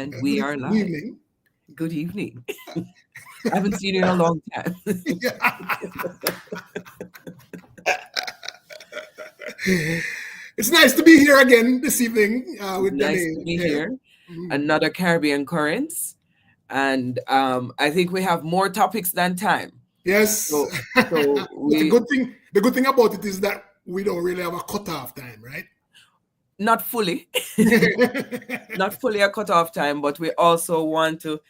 And we are Good live. evening. Good evening. I haven't seen you in a long time. It's nice to be here again this evening with Nice Danae. to be here. Another Caribbean Currents. And I think we have more topics than time. Yes. So But the good thing about it is that we don't really have a cutoff time, right? not fully. Not fully a cutoff time, but we also want to,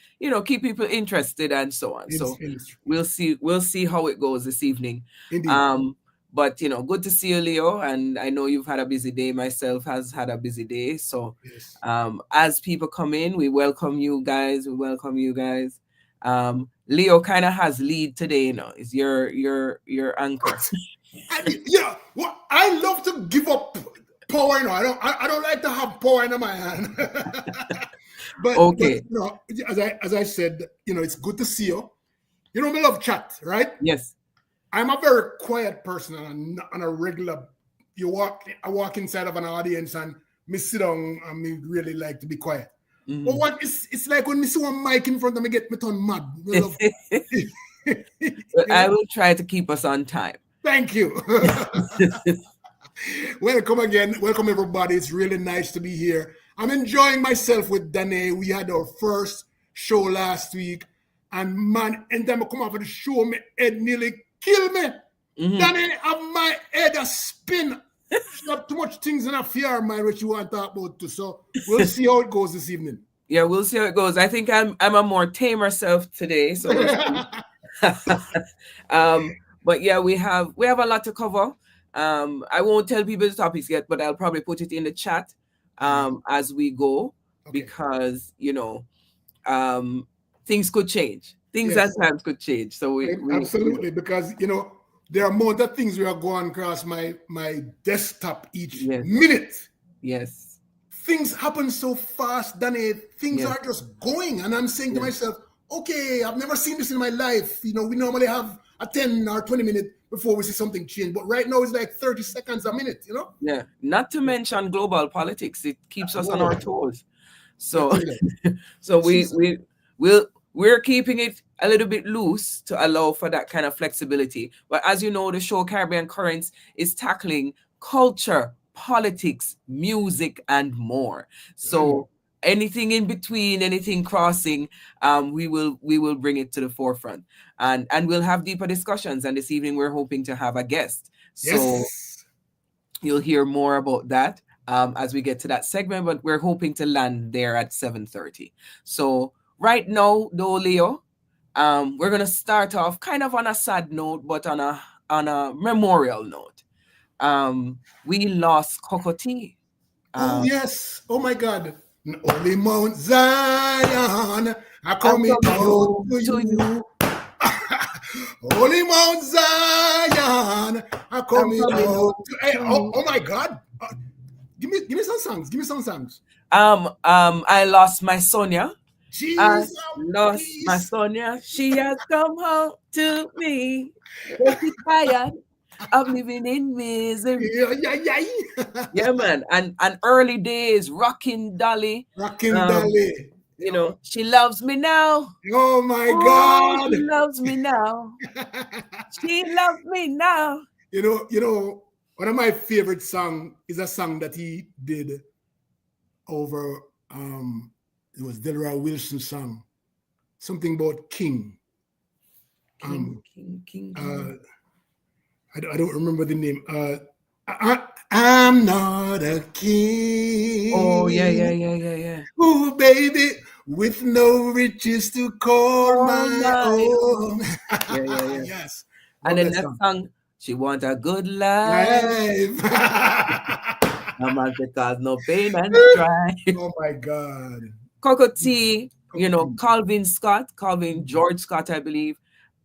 keep people interested and so on. So we'll see how it goes this evening. Indeed. But good to see you, Leo. And I know you've had a busy day. Myself has had a busy day. So Yes. As people come in, we welcome you guys. Leo kind of has lead today, is your anchor. I love to give up power. I don't like to have power in my hand. but Okay. As I said, it's good to see you. We love chat, right? Yes. I'm a very quiet person on a regular. I walk inside of an audience and me sit down and me really like to be quiet. Mm-hmm. But it's like when me see one mic in front of me, get me turn mad. I will try to keep us on time. Thank you. Welcome again. Welcome everybody. It's really nice to be here. I'm enjoying myself with Danae. We had our first show last week, and man, anytime I come out of the show, my head nearly kill me. Mm-hmm. Danae, have my head a spin. You have too much things in a fear mind which you want to talk about too. So we'll see how it goes this evening. Yeah, we'll see how it goes. I think I'm a more tamer self today. So we'll see. But yeah, we have a lot to cover. I won't tell people the topics yet, but I'll probably put it in the chat as we go, because things could change. Things at times could change. So we absolutely, because there are more of things we are going across my desktop each minute. Yes. Things happen so fast, Danny. Things are just going. And I'm saying to myself, okay, I've never seen this in my life. We normally have a 10 or 20 minute before we see something change. But right now it's like 30 seconds a minute, Yeah. Not to mention global politics. It keeps us on our toes. So we're keeping it a little bit loose to allow for that kind of flexibility. But as you know, the show Caribbean Currents is tackling culture, politics, music, and more. So anything in between, anything crossing, we will bring it to the forefront, and we'll have deeper discussions. And this evening we're hoping to have a guest. So you'll hear more about that as we get to that segment, but we're hoping to land there at 7:30. So right now, though, Leo, we're gonna start off kind of on a sad note, but on a memorial note. We lost CocoTea. Oh yes! Oh my God! Only Mount Zion, I come out to you. Holy Mount Zion, I come out to. Hey, oh my God! Give me some songs. Give me some songs. I lost my Sonia. Jesus, I lost my Sonia. She has come home to me. She's tired of living in misery. Yeah, man. And early days, Rockin' Dolly. She loves me now. Oh my God. She loves me now. She loves me now. One of my favorite songs is a song that he did over it was Delroy Wilson's song. Something about King. King. I don't remember the name. I'm not a king. Oh, yeah. Oh, baby, with no riches to call my own. Yeah. Yes. And then that song, she want a good life. No man because no pain and strife. Oh my God. CocoTea, Colvin George Scott, I believe,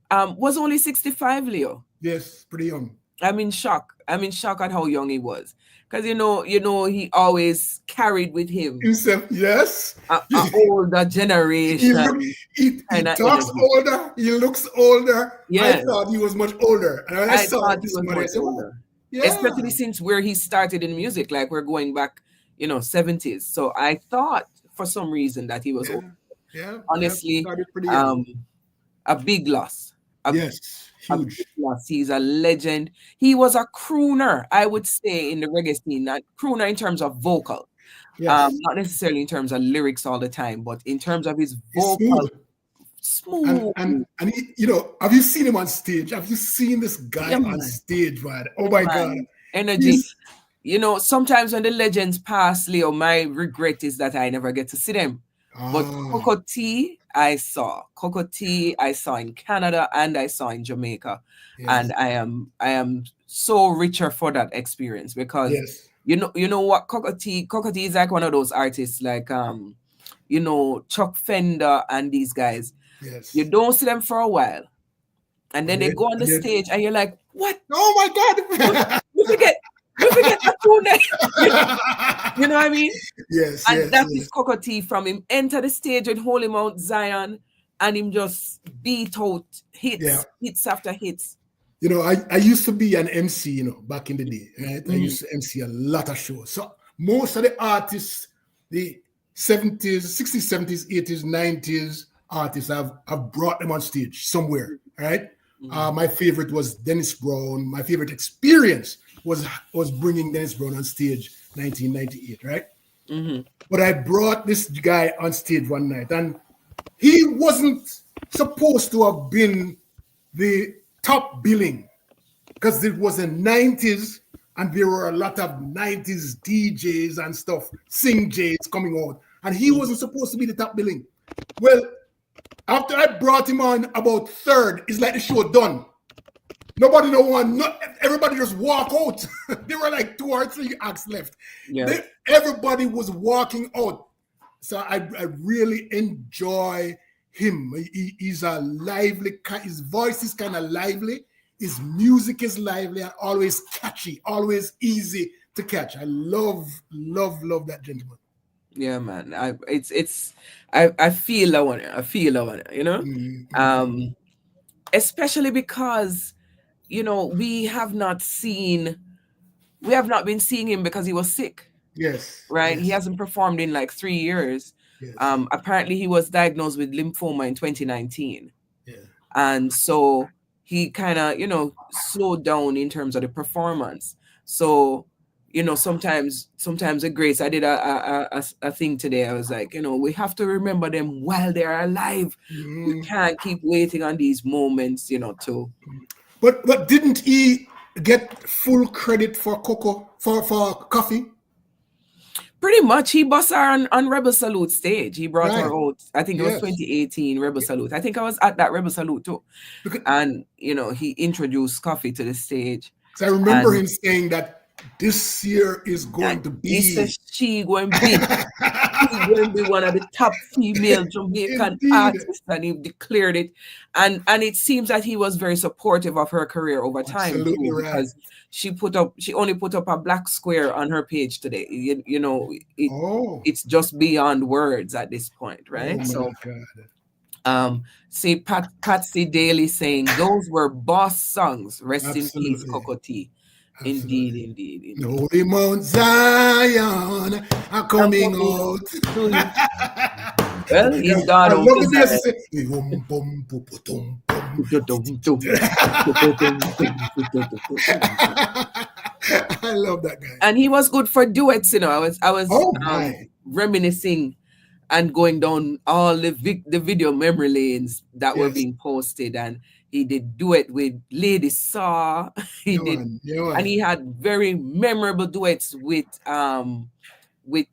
was only 65, Leo. Yes, pretty young. I'm in shock at how young he was. Because he always carried with him himself, yes. An older generation. He talks older, he looks older. Yeah. I thought he was much older. And when I saw this one, I said, older. Yeah. Especially since where he started in music, like we're going back, 70s. So I thought for some reason that he was honestly Started pretty young. a big loss. Yes, A big huge. loss. He's a legend. He was a crooner, I would say, in the reggae scene. Not crooner in terms of vocal, Yes. not necessarily in terms of lyrics all the time, but in terms of his He's vocal, smooth. smooth. And he, you know, have you seen him on stage? Have you seen this guy Yeah, on man. stage, man? Oh Yeah, my God. man. Energy. You know, sometimes when the legends pass, Leo, my regret is that I never get to see them. But CocoTea, I saw. CocoTea, I saw in Canada and I saw in Jamaica. Yes. And I am so richer for that experience because you know what, CocoTea is like one of those artists like you know, Chuck Fender and these guys. Yes. You don't see them for a while. And then they go on the stage and you're like, what? Oh my God. We forget that tune. You know what I mean? Yes. And that is CocoTea from him enter the stage with Holy Mount Zion and him just beat out hits after hits. You know, I used to be an MC, you know, back in the day, right? I used to MC a lot of shows. So most of the artists, the 70s, 60s, 70s, 80s, 90s artists, I've brought them on stage somewhere, right? My favorite was Dennis Brown. My favorite experience was bringing Dennis Brown on stage 1998, right? But I brought this guy on stage one night and he wasn't supposed to have been the top billing because it was the 90s and there were a lot of 90s DJs and stuff, sing J's coming out, and he wasn't supposed to be the top billing. Well, after I brought him on about third, it's like the show done. Nobody know one. Everybody just walk out. There were like 2 or 3 acts left. Yeah. Everybody was walking out. So I really enjoy him. He's a lively. His voice is kind of lively. His music is lively and always catchy, always easy to catch. I love that gentleman. Yeah, man. I feel that one. You know, especially because, you know, we have not been seeing him because he was sick. Yes. Right. Yes. He hasn't performed in like 3 years. Yes. Apparently he was diagnosed with lymphoma in 2019. Yeah. And so he kind of, you know, slowed down in terms of the performance. So, you know, sometimes the Grace, I did a thing today. I was like, you know, we have to remember them while they're alive. We can't keep waiting on these moments, you know, to. But didn't he get full credit for Coco for Coffee? Pretty much, he bust her on Rebel Salute stage. He brought her out. I think it was 2018 Rebel Salute. I think I was at that Rebel Salute too. And you know, he introduced Coffee to the stage. So I remember him saying that this year is going to be. He says she going to be. She's going to be one of the top female Jamaican artists, and he declared it. And it seems that he was very supportive of her career over time too, because she only put up a black square on her page today. You know, it's just beyond words at this point, right? See Patsy Daly saying those were boss songs. Rest in peace, CocoTea. Indeed. Holy Mount Zion are coming out. Well, he's gone I out. love I love that guy. And he was good for duets, you know. I was reminiscing and going down all the video memory lanes that were being posted, and he did duet with Lady Saw. And he had very memorable duets with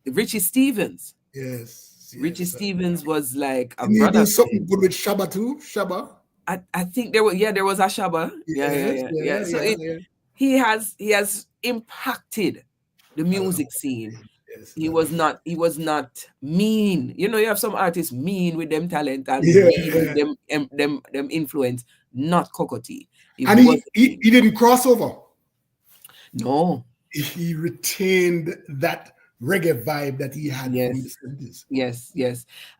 Richie Stephens. Yes. Richie Stephens was like a brother. brother. He did something good with Shabba too. Shabba. I think there was a Shabba. Yeah. So he has impacted the music scene. Yes, he was not mean. You know, you have some artists mean with them talent and mean with them influence. Not CocoTea. And he didn't cross over. No. He retained that reggae vibe that he had from the 70s. Yes.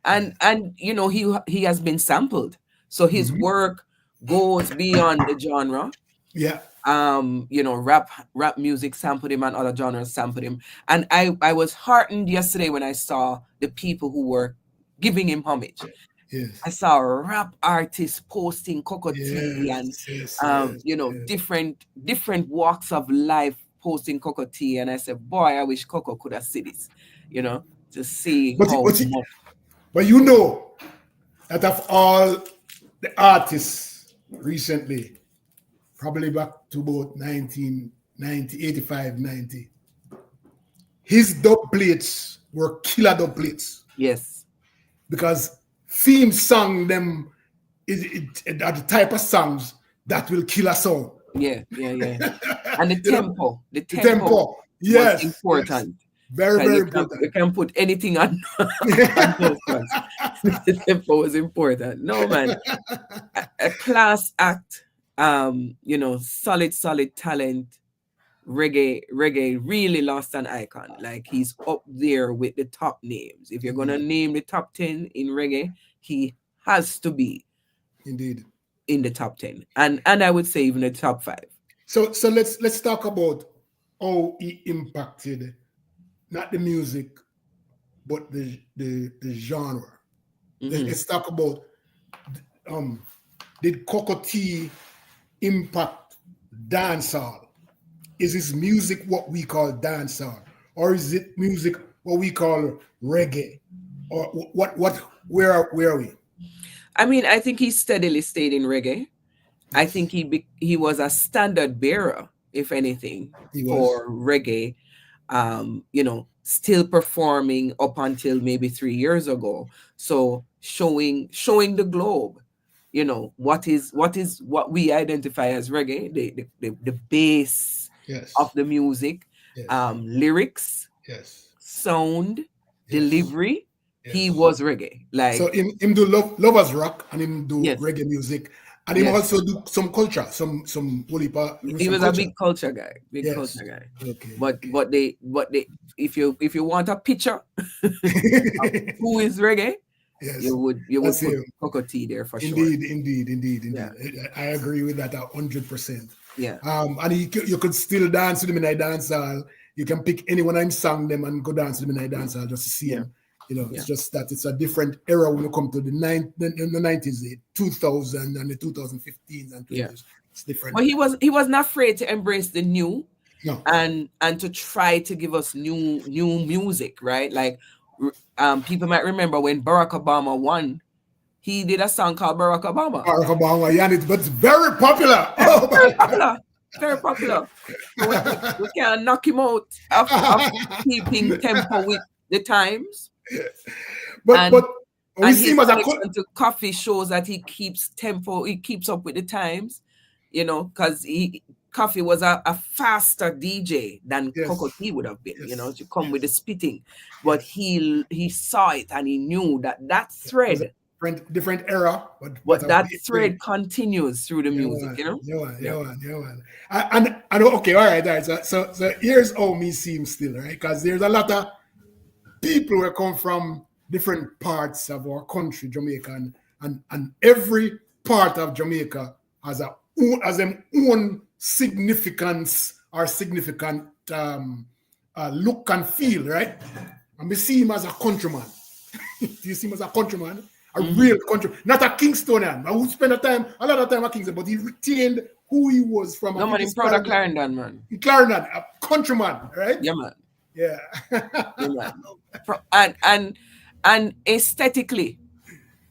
And you know, he has been sampled. So his work goes beyond the genre. Yeah. rap music sampled him and other genres sampled him. And I was heartened yesterday when I saw the people who were giving him homage. Yes. I saw rap artists posting CocoTea and Yes. different walks of life posting CocoTea, and I said, boy, I wish Coco could have seen this, to see But how much. you know that of all the artists recently, probably back to about 1990, 85, 90, his dub plates were killer dub plates. Yes. Because theme song them are the type of songs that will kill a song. Yeah. And the tempo was Yes. important. Very, very important. You can put anything on, on those songs. The tempo was important. No, man. A class act, solid talent. Reggae really lost an icon. Like, he's up there with the top names. If you're gonna name the top 10 in reggae, he has to be indeed in the top 10, and I would say even the top 5. So let's talk about how he impacted not the music but the genre. Let's talk about did CocoTea impact dancehall? Is his music what we call dancehall, or is it music what we call reggae, or where are we? I mean, I think he steadily stayed in reggae. I think he was a standard bearer, if anything, for reggae. Still performing up until maybe 3 years ago. So showing the globe, what we identify as reggae, the base of the music, lyrics, sound, delivery. He was reggae. Like, so him do lovers rock and him do reggae music, and him also do some culture, some Polipa. He was a big culture guy, culture guy. Okay. But they if you want a picture of who is reggae, you would put CocoTea there for sure. Indeed. Yeah. I agree with that 100%. Yeah. And you could still dance with him in a dance hall. You can pick anyone and sing them and go dance with him in a dance hall just to see him. It's just that it's a different era when you come to the 90s, the 2000 and the 2015s and 20s. It's different. But he was not afraid to embrace the new, and to try to give us new music, right? Like, people might remember when Barack Obama won, he did a song called Barack Obama. But it's very popular. Very popular. We can't knock him out of keeping tempo with the times. But we see him as to coffee shows that he keeps tempo, he keeps up with the times, because Coffee was a faster DJ than CocoTea would have been, to come with the spitting. But he saw it and he knew that thread, different era, but that thread continues through the music, And okay, all right. So here's how me see him still, right? Because there's a lot of people who come from different parts of our country, Jamaica, and every part of Jamaica has an own significance or significant look and feel, right? And we see him as a countryman. Do you see him as a countryman? A real countryman, not a Kingstonian. I would spend a lot of time at Kingston, but he retained who he was from. No, man, he's proud of Clarendon, man. Clarendon, a countryman, right? Yeah, man. Yeah. And aesthetically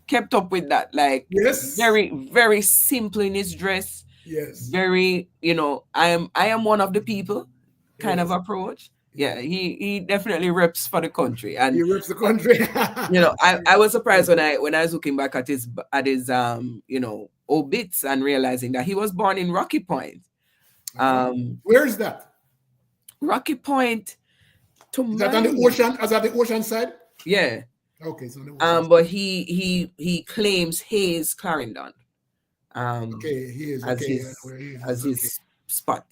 kept up with that. Like, very, very simple in his dress. Yes. Very, I am one of the people kind of approach. Yeah, he definitely reps for the country, and he reps the country. I was surprised when I was looking back at his obits and realizing that he was born in Rocky Point. Where is that? Rocky Point. Is that on the ocean? Is that the ocean side? Yeah. Okay, so the ocean but he claims Hayes Clarendon. He is as his spot,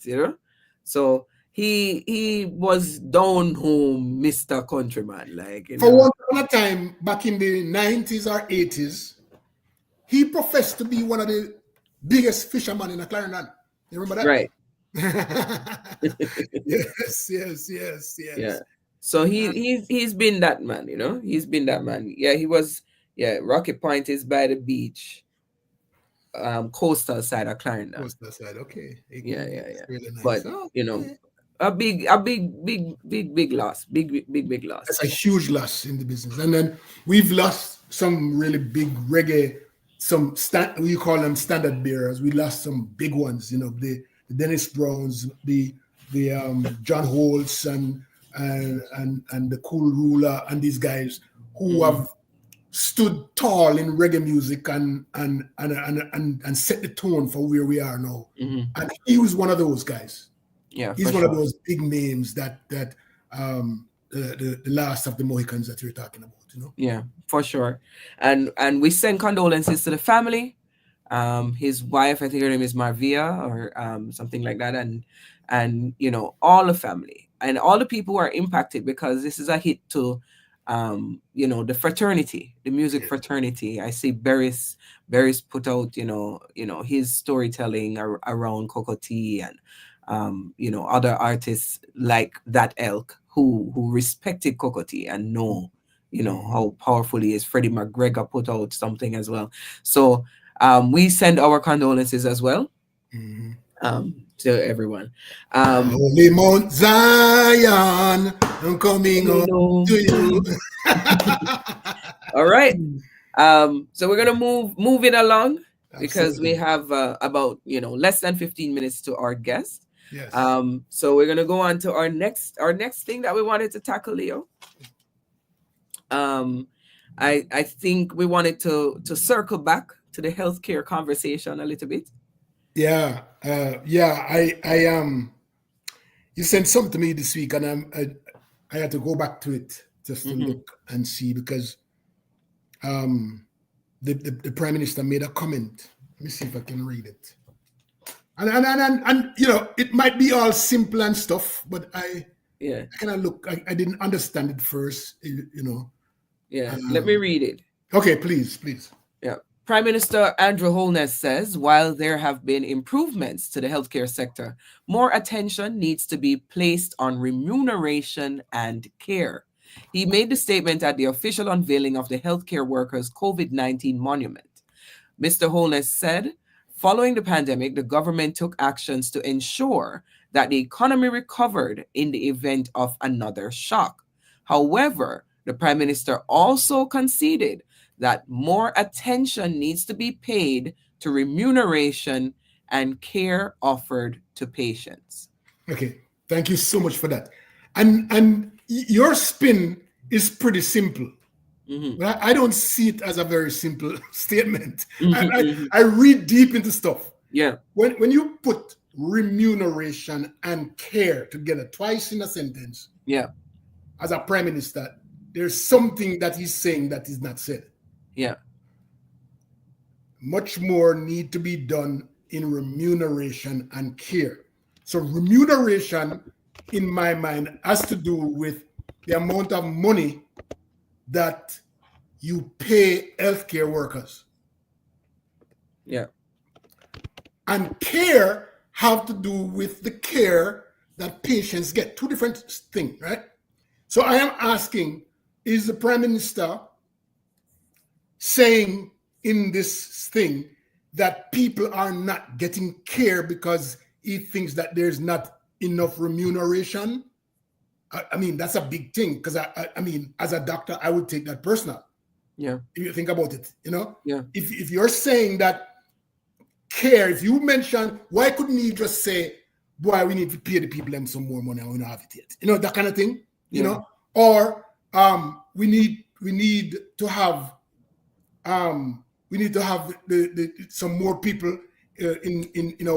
So he was down home, Mr. Countryman, like. For one upon a time, back in the 90s or 80s, he professed to be one of the biggest fishermen in Clarendon. You remember that? Right. Yes. Yeah. So he's been that man, you know. He's been that man. Yeah, he was. Yeah, Rocky Point is by the beach, coastal side of Clarendon. What's that side? Okay. Yeah, Okay, yeah, that's yeah. really nice. But you know, Okay. a big loss, big That's loss. a huge loss in the business. And then we've lost some really big reggae, we call them standard bearers. We lost some big ones, the Dennis Browns, the John Holtz and the Cool Ruler and these guys who have stood tall in reggae music and set the tone for where we are now. And he was one of those guys. Yeah, He's for one of sure. those big names that the last of the Mohicans that you're talking about. Yeah, for sure. And we send condolences to the family. His wife, I think her name is Marvia or something like that, and all the family and all the people who are impacted, because this is a hit to the fraternity, the music fraternity. I see Barris put out his storytelling around CocoTea and other artists like that ilk who respected CocoTea and know how powerful he is. Freddie McGregor put out something as well. So we send our condolences as well to everyone. Holy Mount Zion, I'm coming home to you. All right. So we're gonna move it along because we Absolutely. have about less than 15 minutes to our guest. Yes. So we're gonna go on to our next thing that we wanted to tackle, Leo. I think we wanted to circle back to the healthcare conversation a little bit. Yeah. You sent something to me this week, and I had to go back to it just to look and see, because the Prime Minister made a comment. Let me see if I can read it. And it might be all simple and stuff, but I kind of look. I didn't understand it first. Yeah. Let me read it. Okay, please. Yeah. Prime Minister Andrew Holness says while there have been improvements to the healthcare sector, more attention needs to be placed on remuneration and care. He made the statement at the official unveiling of the healthcare workers' COVID-19 monument. Mr. Holness said, following the pandemic, the government took actions to ensure that the economy recovered in the event of another shock. However, the Prime Minister also conceded that more attention needs to be paid to remuneration and care offered to patients. Okay, thank you so much for that. And your spin is pretty simple. But I don't see it as a very simple statement. I read deep into stuff. Yeah. When you put remuneration and care together twice in a sentence, Yeah. as a prime minister, there's something that he's saying that is not said. Yeah. Much more need to be done in remuneration and care. So remuneration, in my mind, has to do with the amount of money that you pay healthcare workers. Yeah. And care have to do with the care that patients get. Two different things, right? So I am asking, is the Prime Minister saying in this thing that people are not getting care because he thinks that there's not enough remuneration? I mean, that's a big thing, because I mean, as a doctor, I would take that personal. Yeah. If you think about it, Yeah. If you're saying that care, if you mention, why couldn't he just say, boy, we need to pay the people them some more money and we don't have it yet? That kind of thing, or we need to have some more people in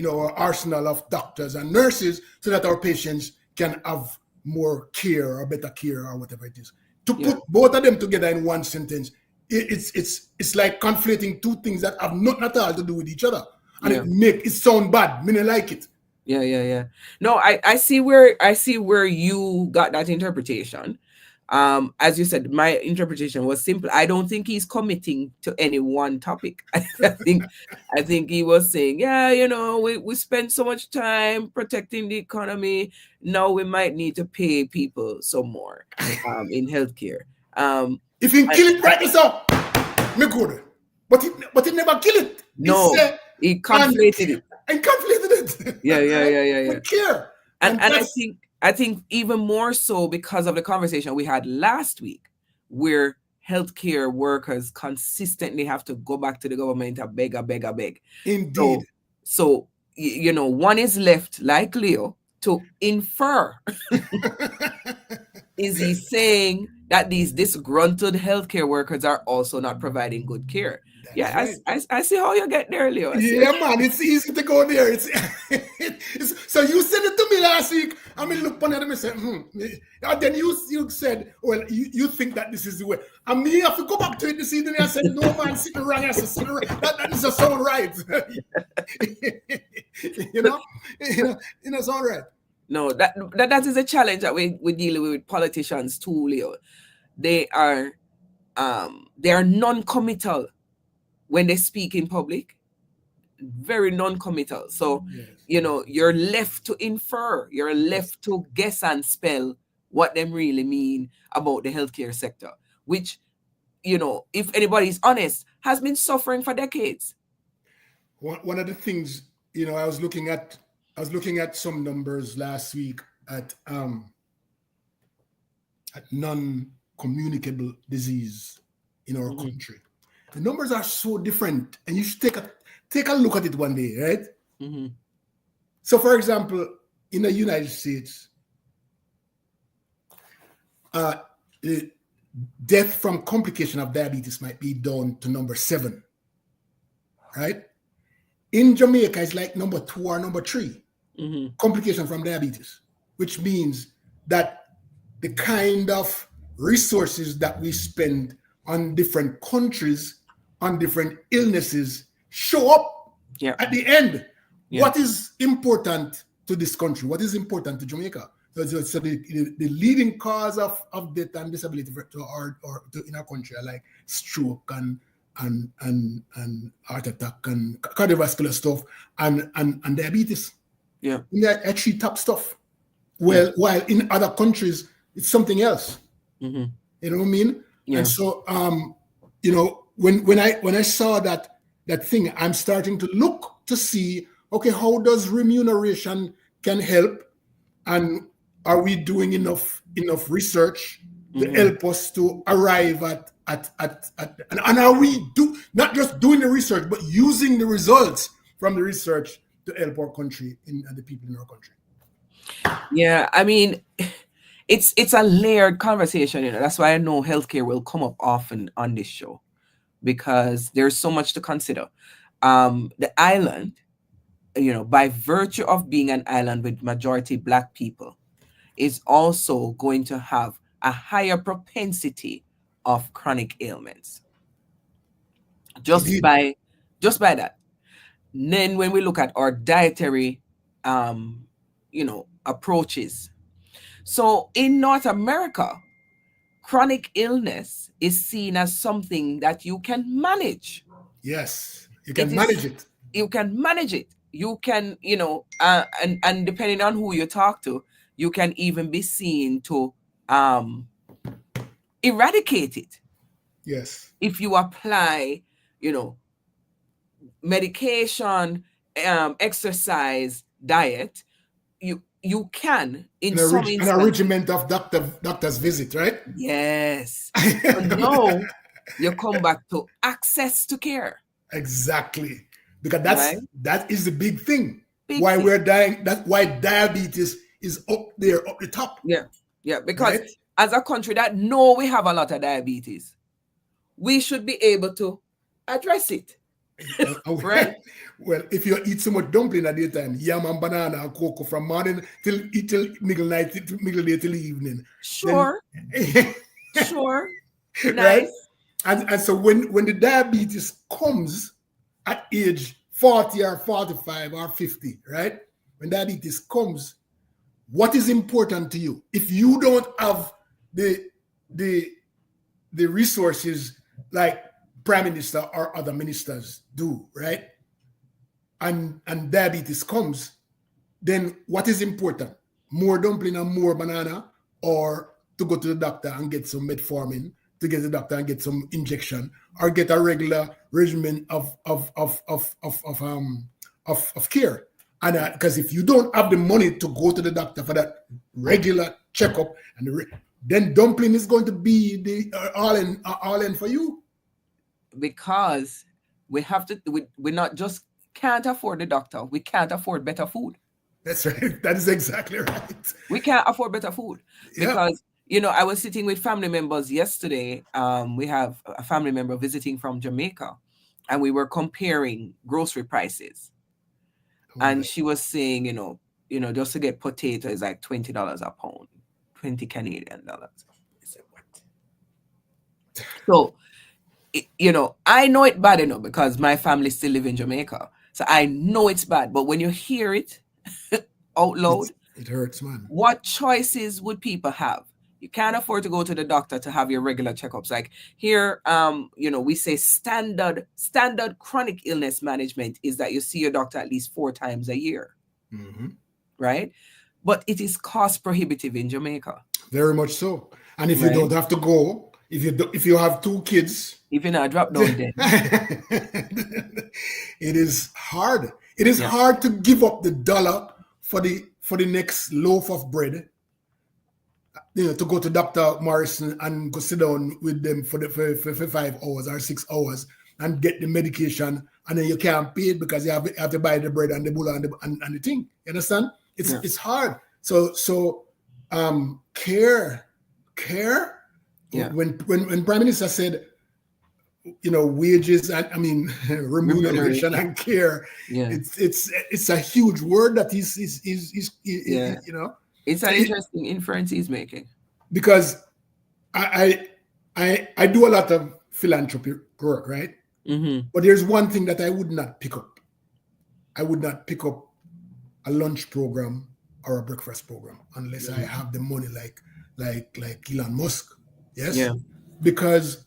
our arsenal of doctors and nurses, so that our patients can have more care or better care or whatever it is. To put both of them together in one sentence, it's like conflating two things that have nothing at all to do with each other, and it sound bad. Me not like it. Yeah. No, I see where you got that interpretation. As you said, my interpretation was simple. I don't think he's committing to any one topic. I think he was saying, yeah, we spend so much time protecting the economy. Now we might need to pay people some more in healthcare. If he kill it right now, me good. But he never kill it. No, he conflated it. And conflated it. Yeah. With care. And I think even more so because of the conversation we had last week, where healthcare workers consistently have to go back to the government and beg. Indeed. So one is left, like Leo, to infer. Is he saying that these disgruntled healthcare workers are also not providing good care? Right. I see how you get there, Leo. Yeah, man, it's easy to go there. It's so you sent it to me last week. I mean, look upon it and say, And then you said, well, you think that this is the way. And me have to go back to it this evening and said, no, man, sitting wrong. I said, sitting right. That is a sound right. It's all right. No, that is a challenge that we deal with politicians too, Leo. They are non-committal when they speak in public. Very non-committal. So, yes. You're left to infer, you're left to guess and spell what them really mean about the healthcare sector, which, if anybody's honest, has been suffering for decades. One of the things, I was looking at some numbers last week at non-communicable disease in our country. The numbers are so different, and you should take a look at it one day, right? Mm-hmm. So, for example, in the United States, death from complication of diabetes might be down to number 7, right? In Jamaica, it's like number 2 or number 3, complication from diabetes, which means that the kind of resources that we spend on different countries, on different illnesses, show up at the end. Yeah. What is important to this country? What is important to Jamaica? So the leading cause of death and disability in our country are like stroke and heart attack and cardiovascular stuff and diabetes. Yeah, they're actually top stuff. Well, while in other countries it's something else. Mm-hmm. You know what I mean? Yeah. And so when I saw that thing, I'm starting to look to see, okay, how does remuneration can help, and are we doing enough research to help us to arrive at and are we not just doing the research but using the results from the research to help our country and the people in our country? Yeah, I mean, it's a layered conversation. That's why I know healthcare will come up often on this show, because there's so much to consider. The island, by virtue of being an island with majority Black people, is also going to have a higher propensity of chronic ailments. Just by that. And then when we look at our dietary, approaches. So in North America, chronic illness is seen as something that you can manage. Yes, you can manage it. You can manage it. You can, and depending on who you talk to, you can even be seen to eradicate it. Yes. If you apply, medication, exercise, diet, you can in some instances. An regiment of doctor's visit, right? Yes. No, you come back to access to care. Exactly. Because that is the big thing. We're dying. That's why diabetes is up there, up the top. Yeah. Because as a country that know we have a lot of diabetes, we should be able to address it. Right? Well, if you eat so much dumpling at the time, yam and banana and cocoa from morning till middle night, middle day till evening. Sure. Sure. Nice. Right? And so when the diabetes comes at age 40 or 45 or 50, right? When diabetes comes, what is important to you? If you don't have the the resources like prime minister or other ministers do, right? And diabetes comes, then what is important? More dumpling and more banana, or to go to the doctor and get some metformin, to get the doctor and get some injection, or get a regular regimen of care. And because if you don't have the money to go to the doctor for that regular checkup, and then dumpling is going to be the all in for you. Because we have to, we not just can't afford the doctor, we can't afford better food. That's right. That is exactly right. We can't afford better food because, I was sitting with family members yesterday. We have a family member visiting from Jamaica, and we were comparing grocery prices. And she was saying, just to get potato is like $20 a pound, 20 Canadian dollars. I said, what? So, I know it's bad, because my family still live in Jamaica. So I know it's bad. But when you hear it out loud, it hurts, man. What choices would people have? You can't afford to go to the doctor to have your regular checkups. Like here, we say standard chronic illness management is that you see your doctor at least 4 times a year. Mm-hmm. Right? But it is cost prohibitive in Jamaica. Very much so. And if you don't have to go, if you have 2 kids, if you're not drop down dead, it is hard. It is hard to give up the dollar for the next loaf of bread. To go to Dr. Morrison and go sit down with them for 5 hours or 6 hours and get the medication, and then you can't pay it because you have to buy the bread and the bulla and the thing. You understand? It's hard. So care. Yeah. When Prime Minister said, wages and remuneration and care, it's a huge word that he's It's an interesting inference he's making. Because I do a lot of philanthropy work, right? Mm-hmm. But there's one thing that I would not pick up. I would not pick up a lunch program or a breakfast program unless I have the money like Elon Musk. Yes? Yeah. Because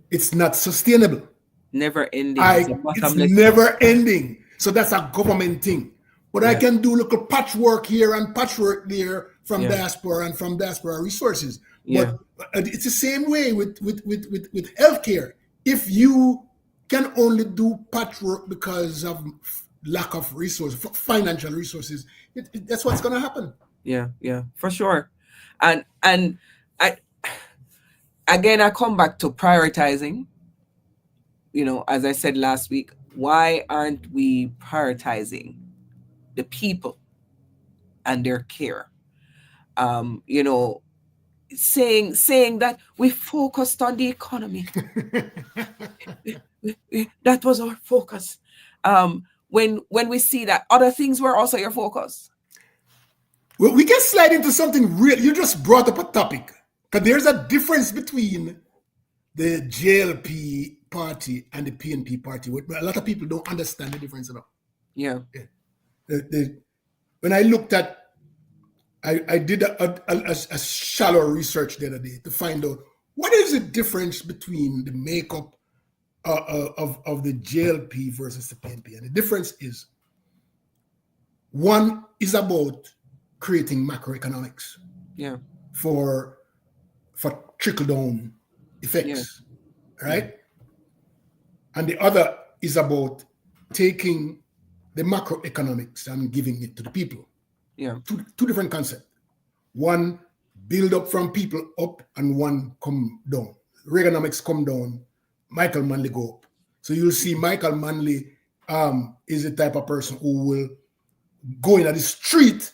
it's not sustainable. Never ending. It's never ending. So that's a government thing. But I can do little patchwork here and patchwork there from diaspora and from diaspora resources. Yeah. But it's the same way with healthcare. If you can only do patchwork because of lack of resources, financial resources, that's what's going to happen. Yeah, for sure. And I come back to prioritizing. As I said last week, why aren't we prioritizing the people and their care? Saying that we focused on the economy. That was our focus. When we see that other things were also your focus. Well, we can slide into something real. You just brought up a topic. Because there's a difference between the JLP party and the PNP party. A lot of people don't understand the difference at all. Yeah. When I looked at, I did a shallow research the other day to find out what is the difference between the makeup of the JLP versus the PNP. And the difference is, one is about creating macroeconomics for trickle-down effects, right? And the other is about taking the macroeconomics and giving it to the people. Yeah. Two different concepts. One, build up from people up, and one come down. Reaganomics come down, Michael Manley go up. So you'll see Michael Manley is the type of person who will go in at the street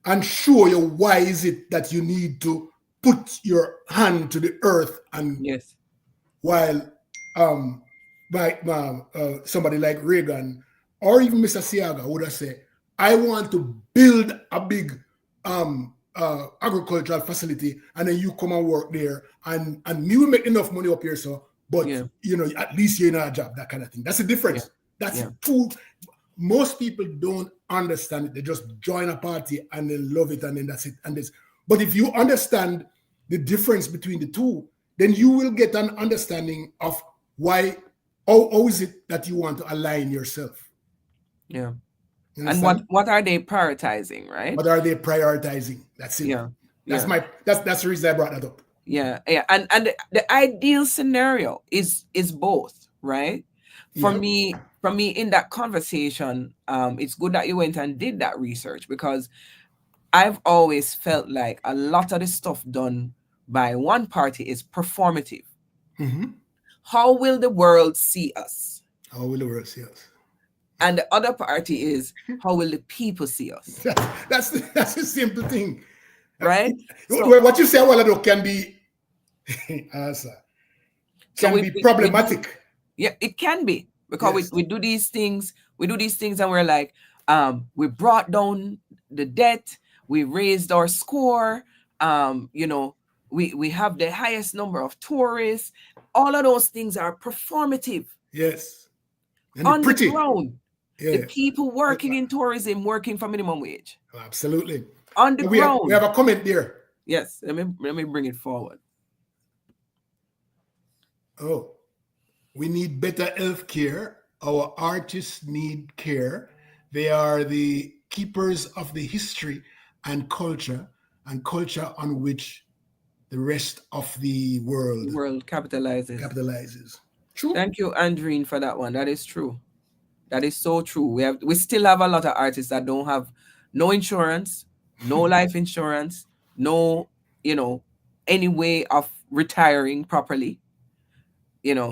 and show you why is it that you need to put your hand to the earth. And while somebody like Reagan or even Mr. Seaga would have said, I want to build a big agricultural facility, and then you come and work there, and me will make enough money up here, so but at least you're in a job, that kind of thing. That's the difference. That's true. Most people don't understand it. They just join a party and they love it, and then that's it. But if you understand the difference between the two, then you will get an understanding of why, how is it that you want to align yourself. Yeah. And what are they prioritizing, right? What are they prioritizing? That's it. Yeah. That's the reason I brought that up. Yeah. And the ideal scenario is both, right? For me, in that conversation, it's good that you went and did that research, because I've always felt like a lot of the stuff done by one party is performative. Mm-hmm. How will the world see us? How will the world see us? And the other party is, how will the people see us? That's the simple thing, right? So, what you say a while ago can be problematic. It can be, because we do these things. We do these things, and we're like, we brought down the debt. We raised our score. We have the highest number of tourists. All of those things are performative. Yes. And on the ground. The people working in tourism working for minimum wage. Absolutely. On the ground. We have a comment there. Yes. Let me bring it forward. Oh, we need better health care. Our artists need care. They are the keepers of the history and culture on which the rest of the world capitalizes. True. Thank you, Andreen, for that one. That is true. That is so true. We still have a lot of artists that don't have no insurance, no life insurance, no, any way of retiring properly.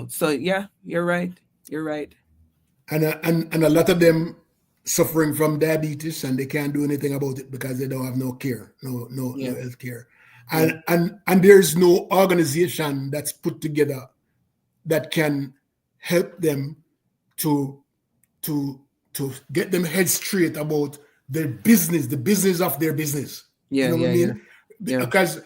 So yeah, you're right. You're right. And a lot of them suffering from diabetes, and they can't do anything about it because they don't have no care, no health care. And there's no organization that's put together that can help them to get them head straight about their business, the business of their business. Yeah, what I mean? Yeah. Because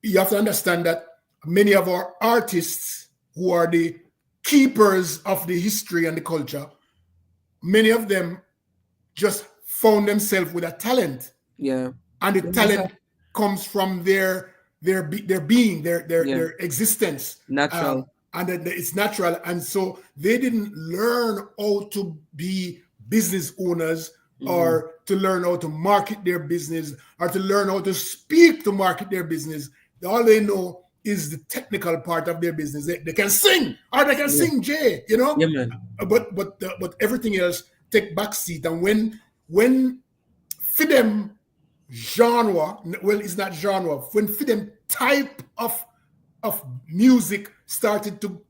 you have to understand that many of our artists who are the keepers of the history and the culture, many of them just found themselves with a talent. Yeah. And the talent comes from their being, their existence. Natural. And it's natural. And so they didn't learn how to be business owners or to learn how to market their business or to learn how to speak to market their business. All they know is the technical part of their business. They can sing or they can sing Jay, Yeah, man. But everything else take backseat. And when for them genre, well, it's not genre, when for them type of music started to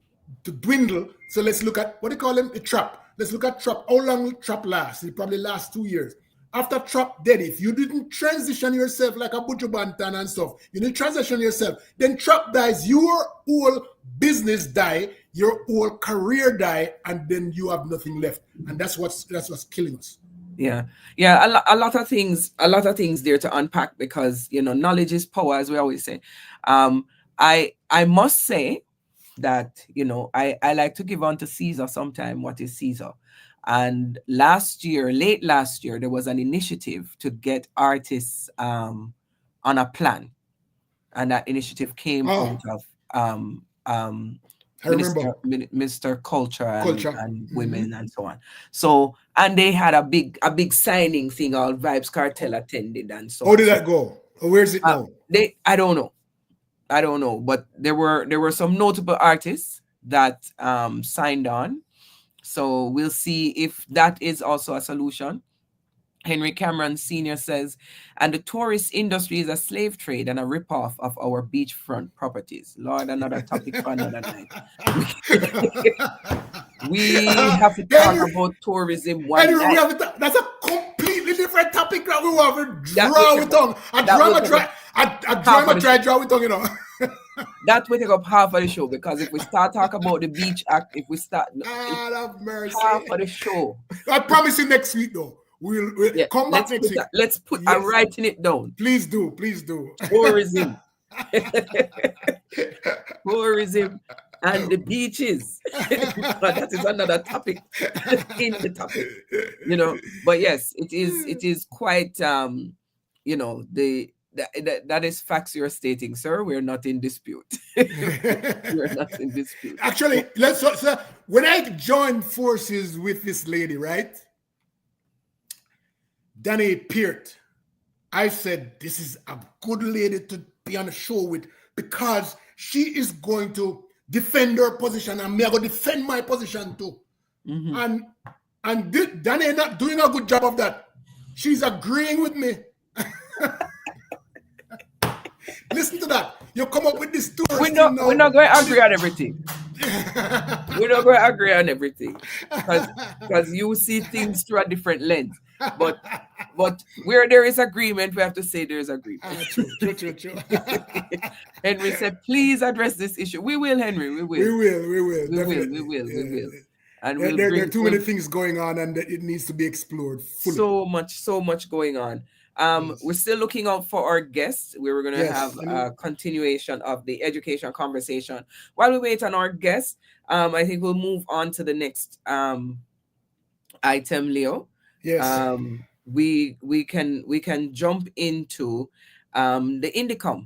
dwindle. So let's look at what they call them, the trap. Let's look at trap. How long will trap last? It probably lasts 2 years. After trap dead, if you didn't transition yourself like a Buju Banton and stuff, you didn't transition yourself, then trap dies, your whole business die, your whole career die, and then you have nothing left. And that's what's killing us. Yeah. A lot of things there to unpack, because knowledge is power, as we always say. I must say that I like to give unto Caesar sometime what is Caesar. And late last year, there was an initiative to get artists on a plan, and that initiative came out of Mr. Culture and Women and so on. So, and they had a big signing thing. All Vibes Cartel attended and so. How did that go? Where's it now? I don't know, but there were some notable artists that signed on. So we'll see if that is also a solution. Henry Cameron Sr. says, and the tourist industry is a slave trade and a ripoff of our beachfront properties. Lord, another topic for another night. We have to talk about tourism one night. That's a completely different topic that we want to draw with tongue. A drama try draw with tongue, That will take up half of the show, because if we start talking about the Beach Act, God have mercy, half of the show. I promise you next week though. We'll come back next week. Let's put. I'm writing it down. Please do. Tourism. Tourism and the beaches. That is another topic in the topic. But yes, it is quite the That is facts you're stating, sir. We're not in dispute. We're not in dispute. Actually, when I joined forces with this lady, right? Danny Peart, I said, this is a good lady to be on the show with because she is going to defend her position and me are going to defend my position too. And Danny not doing a good job of that. She's agreeing with me. Listen to that. You come up with this story. We're not going to agree on everything. We're not going to agree on everything because you see things through a different lens. But where there is agreement, we have to say there is agreement. True. Henry said, please address this issue. We will, Henry. We will. We will. And there are too many things going on, and it needs to be explored fully. So much going on. We're still looking out for our guests. We were going to have a continuation of the education conversation. While we wait on our guests, I think we'll move on to the next item, Leo. Yes. We can jump into the INDECOM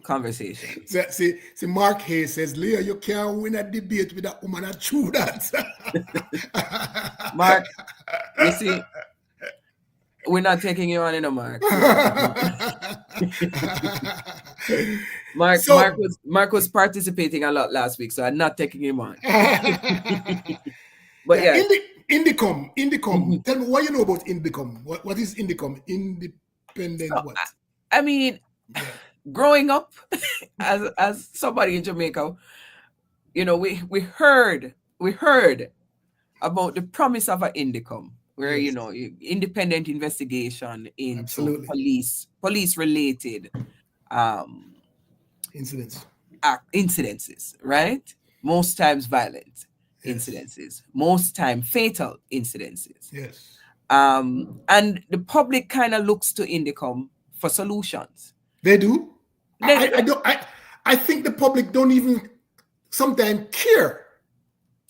conversation. See, Mark Hayes says, Leo, you can't win a debate with that woman that chew that. Mark, you see, we're not taking you on in a Mark. Mark was participating a lot last week, so I'm not taking him on. But yeah. INDECOM. Tell me what you know about INDECOM. What is INDECOM? Independent what? I mean, growing up as somebody in Jamaica, you know, we heard about the promise of an INDECOM, where you know, independent investigation into police related incidences, right? Most times violent incidences, most time fatal incidences. Yes. And the public kind of looks to INDECOM for solutions. They do. I think the public don't even sometimes care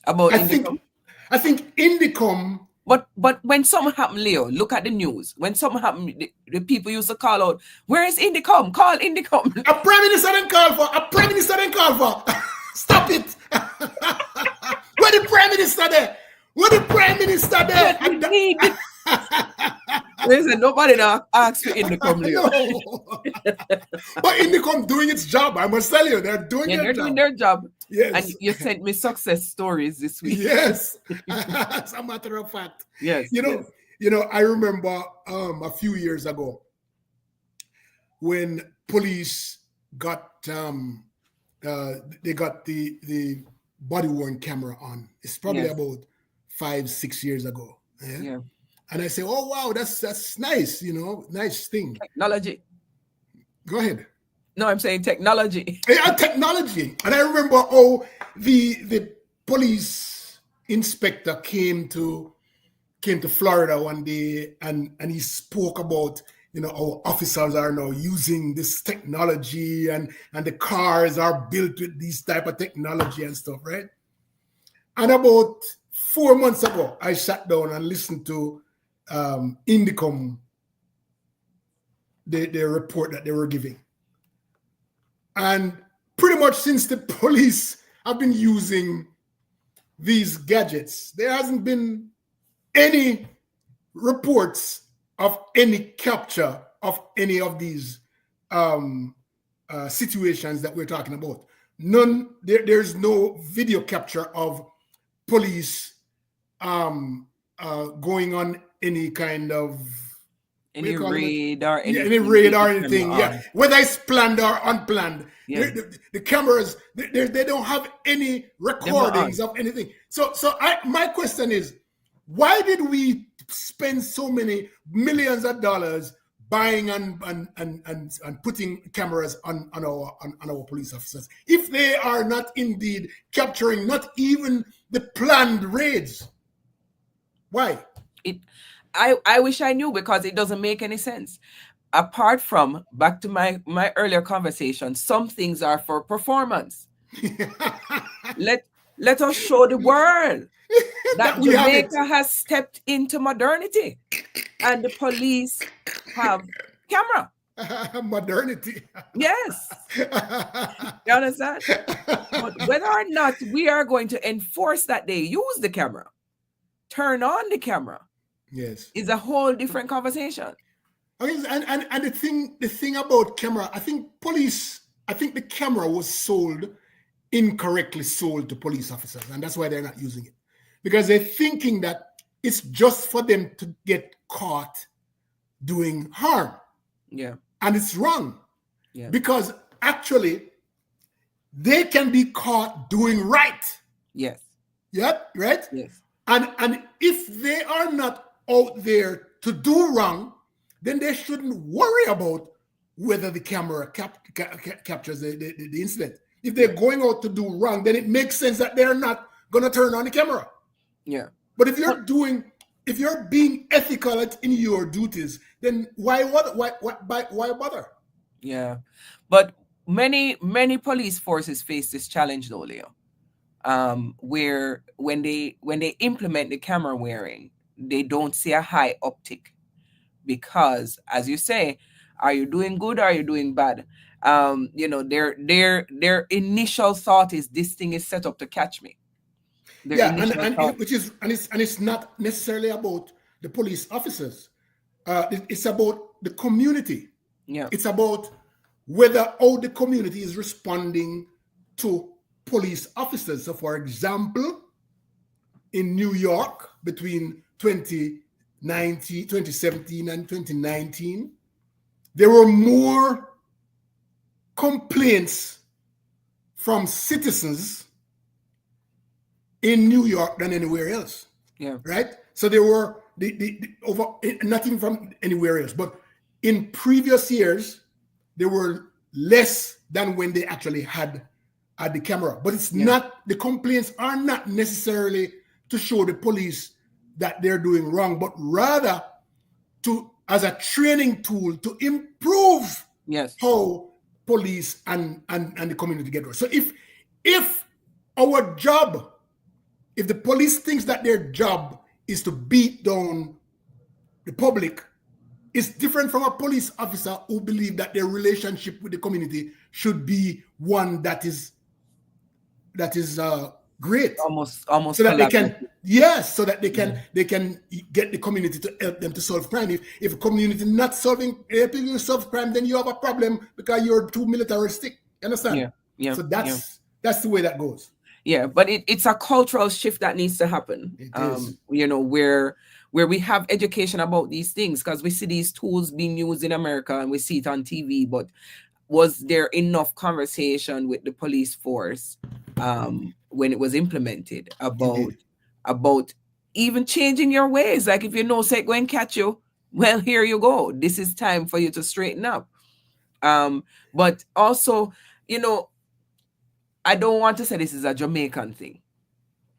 about INDECOM. I think INDECOM. But when something happened, Leo, look at the news. When something happened, the people used to call out, "Where is INDECOM? Call INDECOM." A prime minister didn't call for. Stop it. Where the prime minister there? Listen, nobody now asks for INDECOM, Leo. No. But INDECOM doing its job. I must tell you, they're doing their job. Yes. And you sent me success stories this week. Yes. As a matter of fact. Yes. You know, I remember a few years ago when police got they got the body worn camera on. It's probably about 5-6 years ago. Yeah. And I say, oh wow, that's nice, you know, nice thing. Technology. Go ahead. No, I'm saying technology. Yeah, technology. And I remember the police inspector came to Florida one day and he spoke about, you know, our officers are now using this technology and the cars are built with this type of technology and stuff, right? And about 4 months ago, I sat down and listened to INDECOM, the report that they were giving. And pretty much since the police have been using these gadgets, there hasn't been any reports of any capture of any of these situations that we're talking about. None. There's no video capture of police going on any kind of raid or anything. Yeah, whether it's planned or unplanned. Yeah. The cameras, they don't have any recordings of anything. So my question is, why did we spend so many millions of dollars buying and putting cameras on our police officers if they are not indeed capturing not even the planned raids? Why? I wish I knew, because it doesn't make any sense. Apart from, back to my earlier conversation, some things are for performance. Let us show the world that Jamaica has stepped into modernity and the police have camera. Modernity. Yes. You understand? But whether or not we are going to enforce that they use the camera, turn on the camera, Yes, is a whole different conversation. okay, and the thing about camera, I think the camera was incorrectly sold to police officers, and that's why they're not using it, because they're thinking that it's just for them to get caught doing harm. Yeah. And it's wrong. Yeah. Because actually, they can be caught doing right. Yes. Yep, right? Yes. And if they are not out there to do wrong, then they shouldn't worry about whether the camera captures the incident. If they're going out to do wrong, then it makes sense that they're not going to turn on the camera. Yeah. But if you're being ethical in your duties, then why bother? Yeah. But many police forces face this challenge though, Leo. Where when they implement the camera wearing, they don't see a high uptick, because as you say, are you doing good or are you doing bad? Their initial thought is, this thing is set up to catch me. It's not necessarily about the police officers. It's about the community. Yeah. It's about how the community is responding to police officers. So, for example, in New York between 2017 and 2019, there were more complaints from citizens in New York than anywhere else. Yeah. Right? So there were not even from anywhere else, but in previous years, there were less than when they actually had the camera. But it's not, the complaints are not necessarily to show the police that they're doing wrong, but rather as a training tool to improve how police and the community get work. So if our job, if the police thinks that their job is to beat down the public, it's different from a police officer who believe that their relationship with the community should be one that is great. Almost so that they can so that they can get the community to help them to solve crime. If a community not helping you solve crime, then you have a problem because you're too militaristic. You understand? Yeah. So that's the way that goes. Yeah, but it's a cultural shift that needs to happen. It is. Where we have education about these things, because we see these tools being used in America and we see it on TV, but was there enough conversation with the police force when it was implemented about even changing your ways? Like, if you know, say, go and catch you, well, here you go. This is time for you to straighten up. But also, I don't want to say this is a Jamaican thing.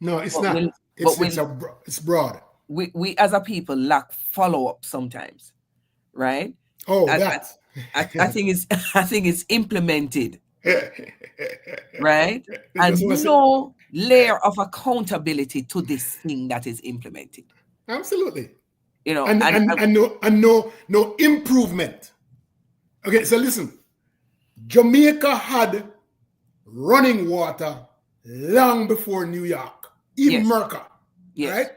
No, it's not. It's broad. We as a people lack follow-up sometimes, right? Oh, I think it's implemented, right? And no layer of accountability to this thing that is implemented. Absolutely. And no improvement. Okay, so listen. Jamaica had running water long before New York, even Merca, right?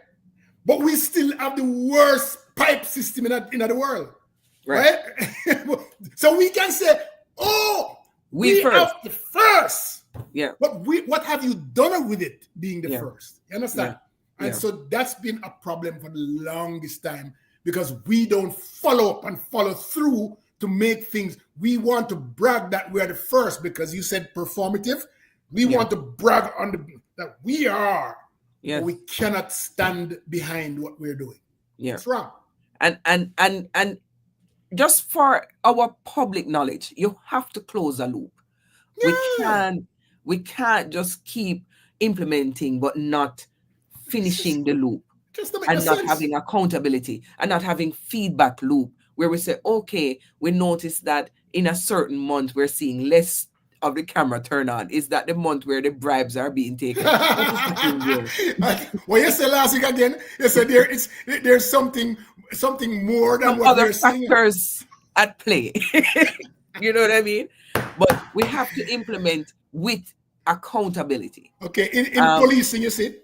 But we still have the worst pipe system in the world, right? So we can say, we have the first. Yeah. But what have you done with it being the first? You understand? Yeah. And so that's been a problem for the longest time, because we don't follow up and follow through to make things. We want to brag that we are the first, because you said performative. We want to brag that we are. Yeah. But we cannot stand behind what we're doing. Yeah. It's wrong. And just for our public knowledge, you have to close a loop. Yeah. We can't just keep implementing but not finishing the loop. And not having accountability and not having feedback loop where we say, okay, we noticed that in a certain month we're seeing less of the camera turn on. Is that the month where the bribes are being taken? Well, you said last week again, you said there's something more than what other we're seeing. factors at play. You know what I mean? But we have to implement with accountability. Okay, in policing, you see,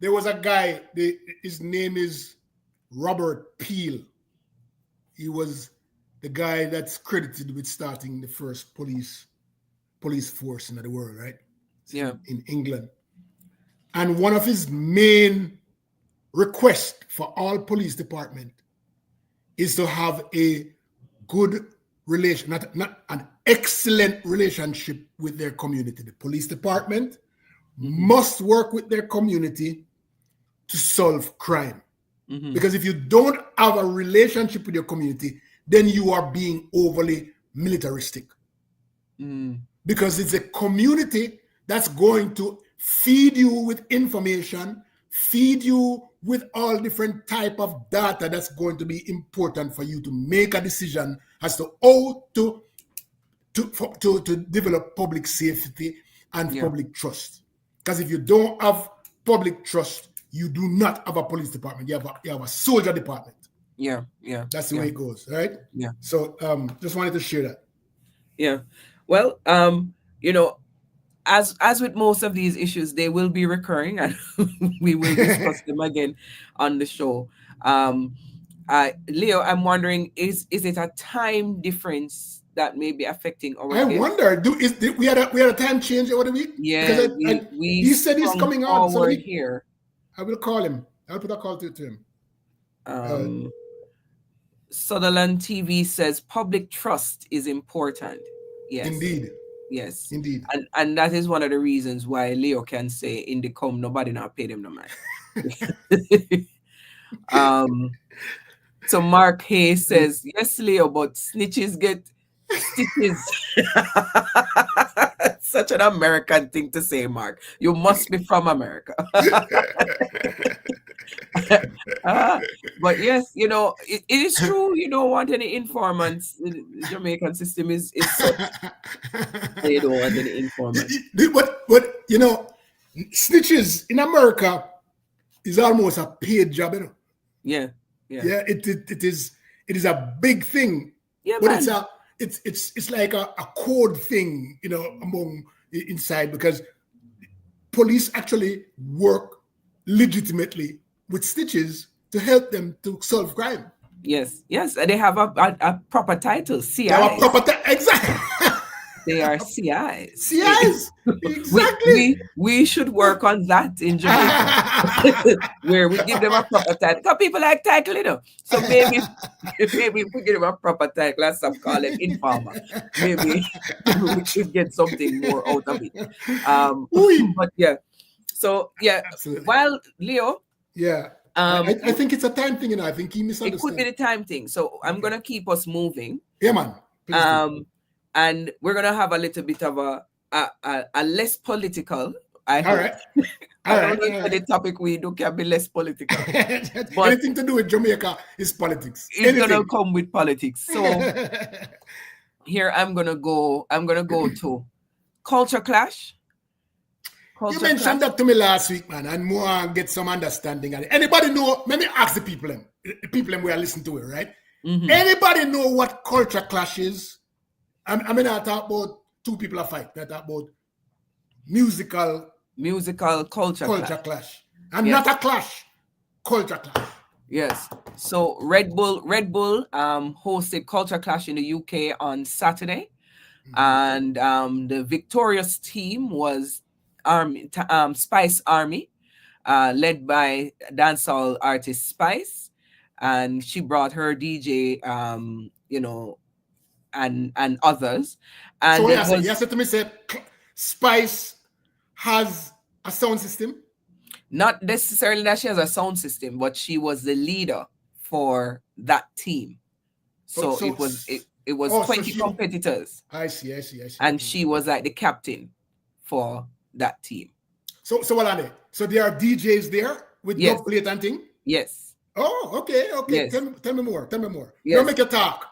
there was a guy, his name is Robert Peel. He was the guy that's credited with starting the first police force in the world, right? Yeah. In England. And one of his main requests for all police department is to have a good relation, not an excellent relationship with their community. The police department must work with their community to solve crime. Because if you don't have a relationship with your community, then you are being overly militaristic. Because it's a community that's going to feed you with information, feed you with all different type of data that's going to be important for you to make a decision as to how to develop public safety and public trust. Because if you don't have public trust, you do not have a police department. You have a soldier department. Yeah. That's the way it goes, right? Yeah. So just wanted to share that. Yeah. Well, as with most of these issues, they will be recurring, and we will discuss them again on the show. Leo, I'm wondering, is it a time difference that may be affecting our I guest? wonder, we had a time change over the week? Yeah, because he said he's coming on. So here. I will call him. I'll put a call to him. Sutherland TV says public trust is important. Yes. Indeed. Yes. Indeed. And that is one of the reasons why Leo can say INDECOM, nobody not paid him no man. So Mark Hayes says, yes, Leo, but snitches get stitches. Such an American thing to say, Mark. You must be from America. But yes, it is true. You don't want any informants. The Jamaican system is such. They don't want any informants. But snitches in America is almost a paid job, Yeah. It is a big thing. Yeah, but man. it's like a code thing, among inside, because police actually work legitimately with snitches to help them to solve crime. Yes, and they have a proper title, CIs. They have a proper exactly. They are CIs. CIs, exactly. We should work on that in Jamaica, where we give them a proper title. Because people like title, So maybe if we give them a proper title, let's stop calling it informer. Maybe we should get something more out of it. But yeah, so yeah. Absolutely. While Leo, I think it's a time thing, I think he misunderstood. It could be the time thing. So I'm gonna keep us moving. Yeah, man. Please and we're gonna have a little bit of a less political. I don't know if the topic we do can be less political. But anything to do with Jamaica is politics. It's gonna come with politics. So here I'm gonna go to culture clash. You mentioned that to me last week, man, and more get some understanding. Anybody know? Let me ask the people we are listening to it, right? Anybody know what culture clash is? I mean, I talk about two people are fight. I talk about musical culture clash. And not a clash, culture clash. Yes. So Red Bull hosted Culture Clash in the UK on Saturday, and the victorious team was Spice Army, led by dancehall artist Spice, and she brought her DJ, and others. And so you said to me, say Spice has a sound system? Not necessarily that she has a sound system, but she was the leader for that team. So it was 20 competitors. I see. And she was like the captain for that team. So what are they? So there are DJs there with dub plate and thing? Yes. Oh, okay. Yes. Tell me more. Yes. Don't make you talk.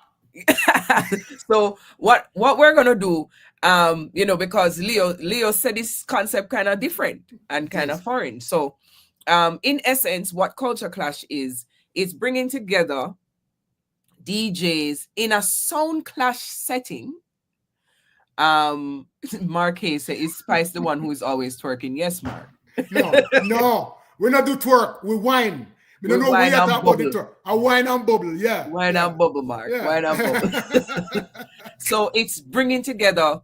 So what we're gonna do, because Leo said this concept kind of different and kind of foreign. So in essence, what culture clash is bringing together DJs in a sound clash setting. Mark Hayes said, is Spice the one who is always twerking? Yes, Mark. No. We not do twerk. We whine. We don't know wine where you and talk about the bubble. twerk. A wine and bubble. Yeah. Wine and bubble, Mark. Yeah. Wine and bubble. So it's bringing together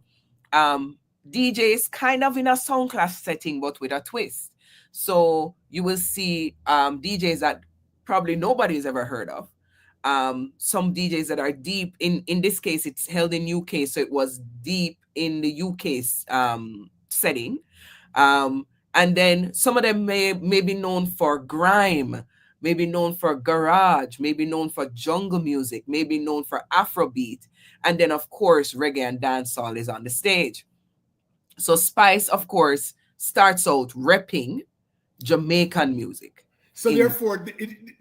DJs kind of in a sound clash setting, but with a twist. So you will see DJs that probably nobody's ever heard of. Some DJs that are deep in this case, it's held in UK, so it was deep in the UK setting. And then some of them may be known for grime, maybe known for garage, maybe known for jungle music, maybe known for Afrobeat. And then, of course, reggae and dancehall is on the stage. So Spice, of course, starts out repping Jamaican music. So therefore,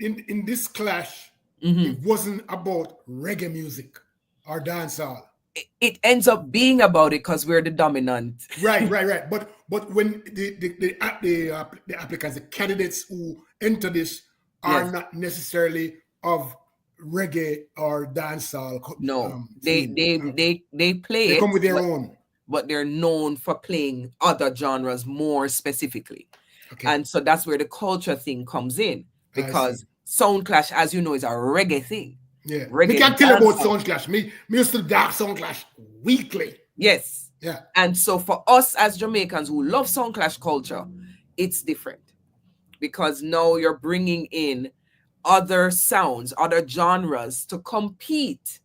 in this clash, it wasn't about reggae music or dancehall. It ends up being about it because we're the dominant. Right. But when the applicants, the candidates who enter this are not necessarily of reggae or dancehall. No, they play they it. Come with their own. But they're known for playing other genres more specifically. Okay. And so that's where the culture thing comes in, because sound clash, as you know, is a reggae thing. Yeah. Reggae Me can tell about sound clash. Me used to dark sound clash weekly. Yes. Yeah. And so for us as Jamaicans who love sound clash culture, it's different, because now you're bringing in other sounds, other genres to compete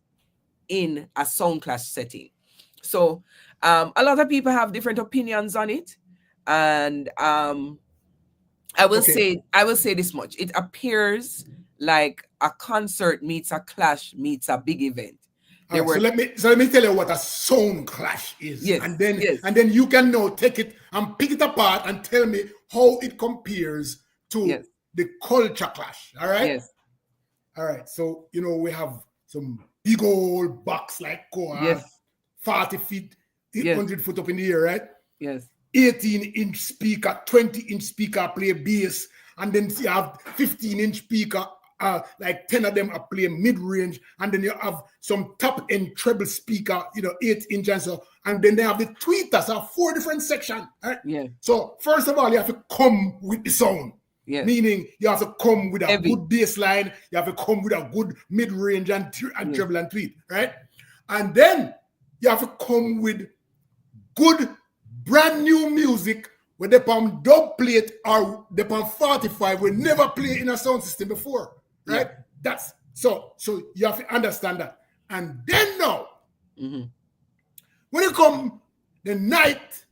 in a sound clash setting. So a lot of people have different opinions on it, and I will say this much: it appears like a concert meets a clash meets a big event. So let me tell you what a sound clash is, and then you can now take it and pick it apart and tell me how it compares to the culture clash. All right. Yes. All right. So we have some big old box like 40 feet, 100 foot up in the air, right? Yes. 18-inch speaker, 20-inch speaker play bass, and then you have 15-inch speaker, like 10 of them are playing mid-range, and then you have some top-end treble speaker, 8-inch and so, and then they have the tweeters, 4 different sections, right? Yeah. So first of all, you have to come with the sound. Yes. Meaning you have to come with a good bass line, you have to come with a good mid-range and treble and tweet, right? And then you have to come with good brand new music with the palm dub plate or the palm 45 we never play in a sound system before, right? That's so you have to understand that. And then now, when you come the night,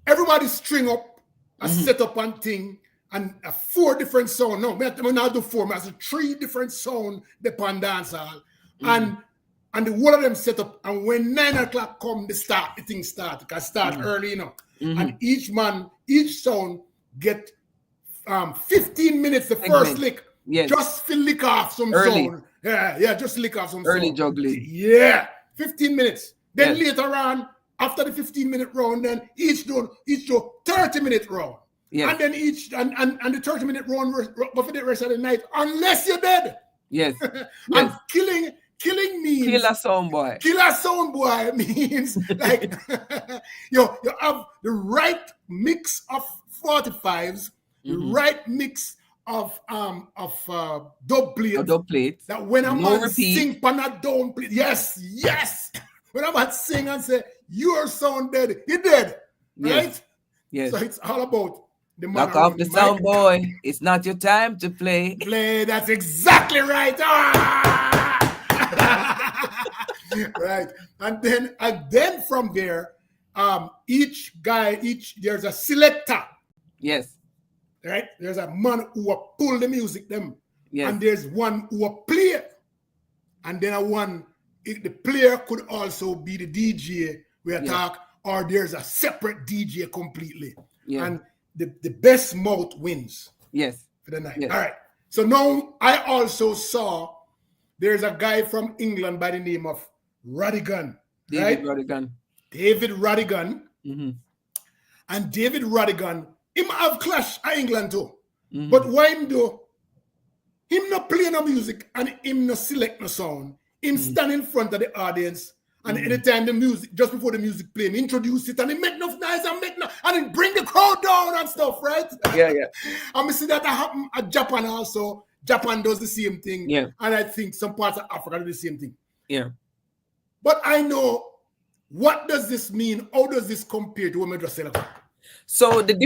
everybody string up a setup and thing, and 4 different sound. No, we not do 4, I have 3 different sound depend dancehall. And the one of them set up, and when 9 o'clock come, the thing start. It can start early, And each sound get 15 minutes the first lick. Yes. Just to lick off some early. sound. Yeah, just lick off some early sound. juggling. Yeah, 15 minutes. Then later on, after the 15-minute round, then each do 30-minute round. Yes. And then each and the 30-minute round go for the rest of the night, unless you're dead. Yes. And killing means kill a sound boy. Kill a sound boy means like you have the right mix of 45s, the right mix of dub plates. That when a man sing pan a down plate, yes. When a man sing and say your sound dead, he dead, right? Yes. So it's all about the man. Knock off the sound boy. It's not your time to play. That's exactly right. Right. And then from there, there's a selector. Yes. Right? There's a man who will pull the music them. Yes. And there's one who will play it. And then the player could also be the DJ or there's a separate DJ completely. Yeah. And the best mouth wins. Yes. For the night. Yes. All right. So now I also saw there's a guy from England by the name of Rodigan. David Rodigan. And David Rodigan, him have clash in England too. But why him do? Him not play no music and him not select no sound. him stand in front of the audience, and anytime the music, just before the music play, him introduce it, and he make enough noise and he bring the crowd down and stuff, right? Yeah. And we see that happen at Japan also. Japan does the same thing. Yeah. And I think some parts of Africa do the same thing. Yeah. But I know, what does this mean? How does this compare to what we just said? So the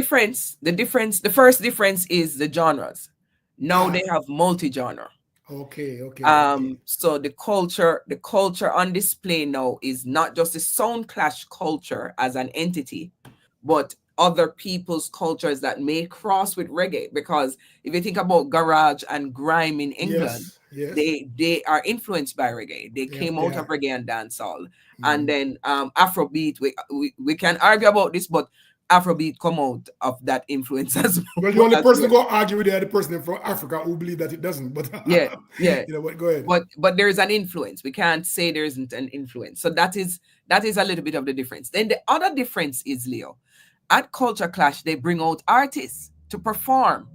first difference is the genres. Now they have multi-genre. Okay. So the culture on display now is not just the sound clash culture as an entity, but other people's cultures that may cross with reggae. Because if you think about garage and grime in England, they are influenced by reggae. They came out of reggae and dancehall. And then Afrobeat, we can argue about this, but Afrobeat come out of that influence as well. Well, the only person to go argue with the person from Africa who believe that it doesn't. But yeah. You know what? Go ahead. But there is an influence. We can't say there isn't an influence. So that is a little bit of the difference. Then the other difference is, Leo, at Culture Clash, they bring out artists to perform.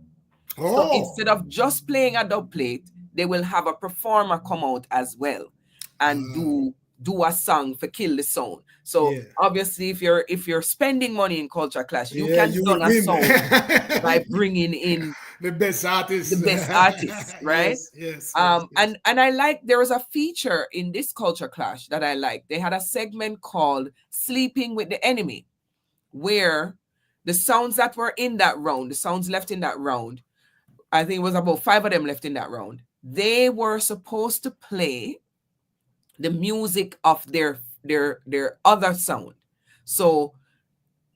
So instead of just playing a dub plate, they will have a performer come out as well and do a song for kill the sound. So obviously, if you're spending money in Culture Clash, you can sing a song by bringing in the best artists, right? Yes. And I like, there was a feature in this Culture Clash that I like. They had a segment called "Sleeping with the Enemy," where the sounds that were in that round, the sounds left in that round, I think it was about 5 of them left in that round. They were supposed to play the music of their other sound. So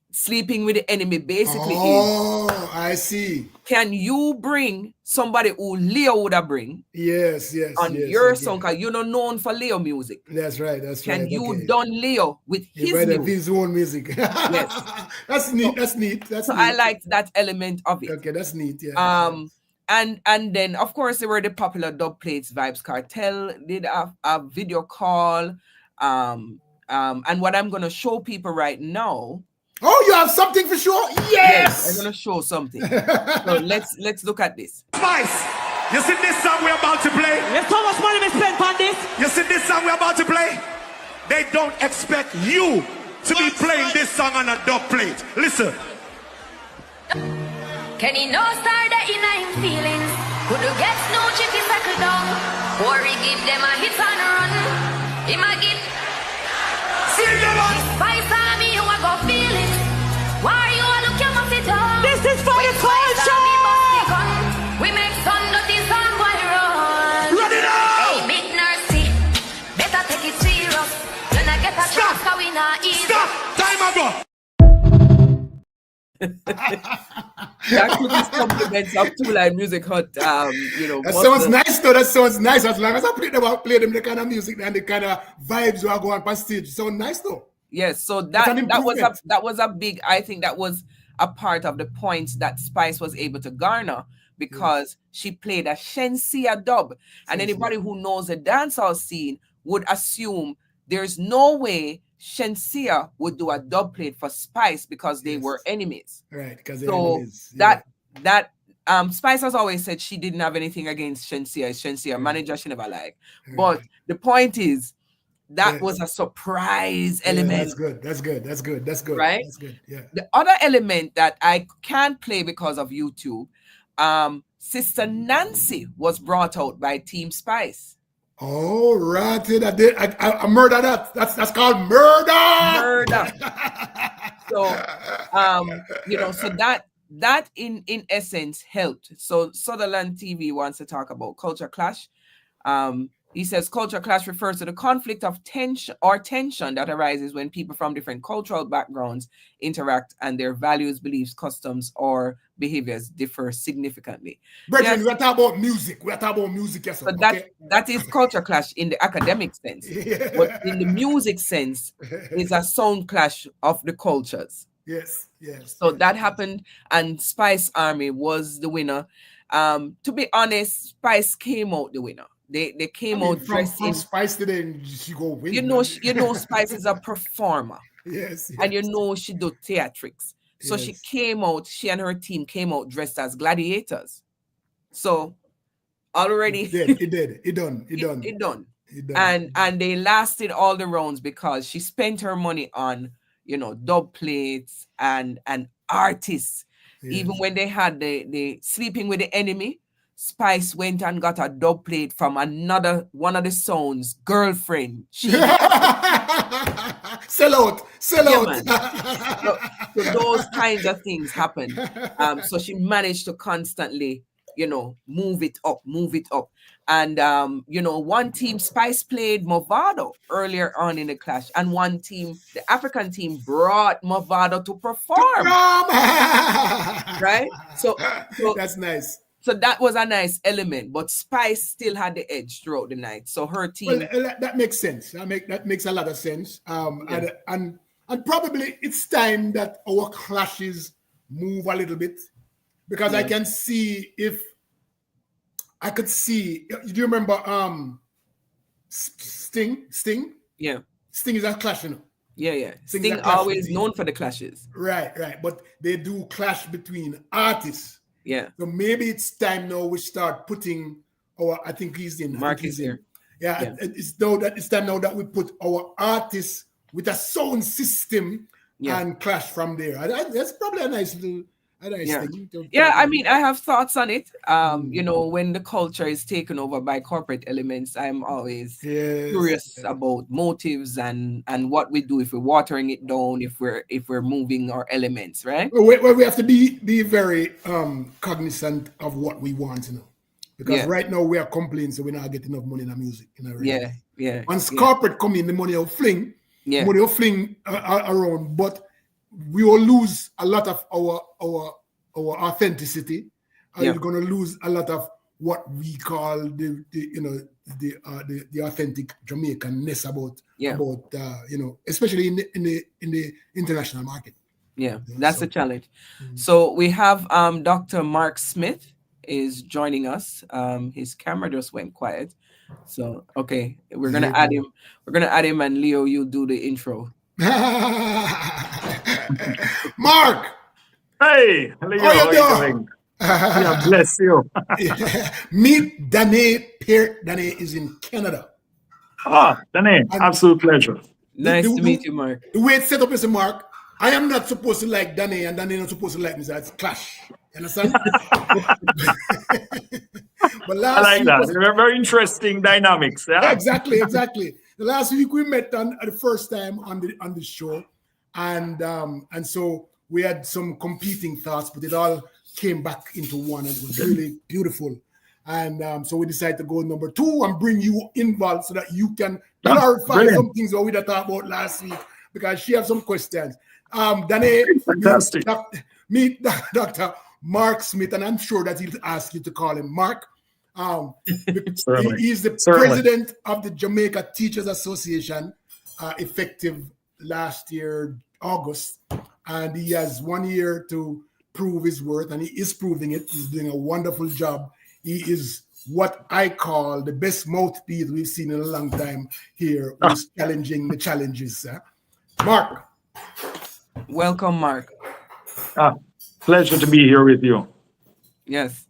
Sleeping with the Enemy basically is, I see. Can you bring somebody who Leo would have bring? Yes. On your song, because you're not known for Leo music. That's right. Can you done Leo with his music? His own music. Yes. That's neat. That's neat. That's so neat. I liked that element of it. Okay, that's neat. Yeah. And then of course there were the popular dub plates. Vibes Cartel did a video call. And what I'm gonna show people right now. Oh, you have something for sure? Yes! I'm gonna show something. So let's look at this. Spice, you see this song we're about to play? There's so much money we spent on this. You see this song we're about to play? They don't expect you to be playing this song on a dub plate. Listen. Kenny no star that in him feelings. Could you get no chicky settle down? Or he give them a hit and run. He might give Sing them on. Spice on me, you a go feel it. Why you a look, you must sit down. This is for the culture. We make sun dirty sun boy run. Run it out. Hey, big nursey, better take it serious. Then I get a chance, cause we not easy. Stop. Time ago. That could be compliments of Two Line Music Hut. That sounds nice though. That sounds nice. As long as I play them the kind of music and the kind of vibes you are going on stage. Sound nice though. Yes, so that was a big, I think that was a part of the points that Spice was able to garner, because she played a Shensia dub. And anybody who knows the dancehall scene would assume there's no way Shensia would do a dub plate for Spice, because they were enemies. Right, because so enemies. that Spice has always said she didn't have anything against Shensia. Shensia manager she never liked. But the point is, that was a surprise element. That's good. Right? That's good. Yeah. The other element that I can't play because of YouTube, Sister Nancy was brought out by Team Spice. Oh, right. I murder that. That's called murder. So, so that in essence helped. So Sutherland TV wants to talk about Culture Clash. He says culture clash refers to the conflict of tension that arises when people from different cultural backgrounds interact and their values, beliefs, customs, or behaviors differ significantly. Brethren, we're talking about music. Yes, but that is culture clash in the academic sense. But in the music sense, is a sound clash of the cultures. Yes. So that happened, and Spice Army was the winner. To be honest, Spice came out the winner. They came out dressed in Spice today, and she go win. You know Spice is a performer. Yes. And she do theatrics. So she came out, she and her team came out dressed as gladiators. So already it done. And they lasted all the rounds because she spent her money on, dub plates and artists. Even when they had the Sleeping with the Enemy, Spice went and got a dub plate from one of the songs, Girlfriend. She sell out. Man. So those kinds of things happen. So she managed to constantly, move it up. And one team, Spice played Movado earlier on in the clash, and one team, the African team, brought Movado to perform. Right? So that's nice. So that was a nice element, but Spice still had the edge throughout the night. So her team. Well, that makes sense. That makes a lot of sense. And probably it's time that our clashes move a little bit, because I can see do you remember Sting? Yeah. Sting is a clash, Yeah. Sting always known for the clashes. Right. But they do clash between artists. Yeah. So maybe it's time now we start putting I think he's in. Mark is here. Yeah. It's time now that we put our artists with a sound system and clash from there. That's probably a nice thing. Yeah, I mean, I have thoughts on it. When the culture is taken over by corporate elements, I'm always curious about motives and what we do, if we're watering it down, if we're moving our elements, right? Well, we have to be very cognizant of what we want to know, because right now we are complaining, so we're not getting enough money in our music. Yeah. Once corporate come in, the money will fling. Money will fling around, but we will lose a lot of our authenticity. You're going to lose a lot of what we call the authentic Jamaicanness about especially in the international market. Yeah, that's a challenge. So we have Dr. Mark Smith is joining us. His camera just went quiet. So okay, we're gonna add him. We're gonna add him, and Leo, you do the intro. Mark. Hey, Leo, how are you doing? Yeah, bless you. Meet Danae. Danae is in Canada. Danae, absolute pleasure. Nice to meet you, Mark. The way it's set up is, Mark, I am not supposed to like Danae, and Danae not supposed to like me. So it's clash. You understand? But I like that. They're very interesting dynamics. Yeah? Exactly. The last week we met the first time on the show, and so we had some competing thoughts, but it all came back into one, and it was really beautiful. And so we decided to go number 2 and bring you involved so that you can clarify some things that we talked about last week, because she has some questions. Danae, fantastic. Meet Dr. Mark Smith, and I'm sure that he'll ask you to call him Mark. He's the president of the Jamaica Teachers Association, effective last year, August. And he has 1 year to prove his worth, and he is proving it. He's doing a wonderful job. He is what I call the best mouthpiece we've seen in a long time here, who's challenging the challenges. Mark. Welcome, Mark. Pleasure to be here with you. Yes.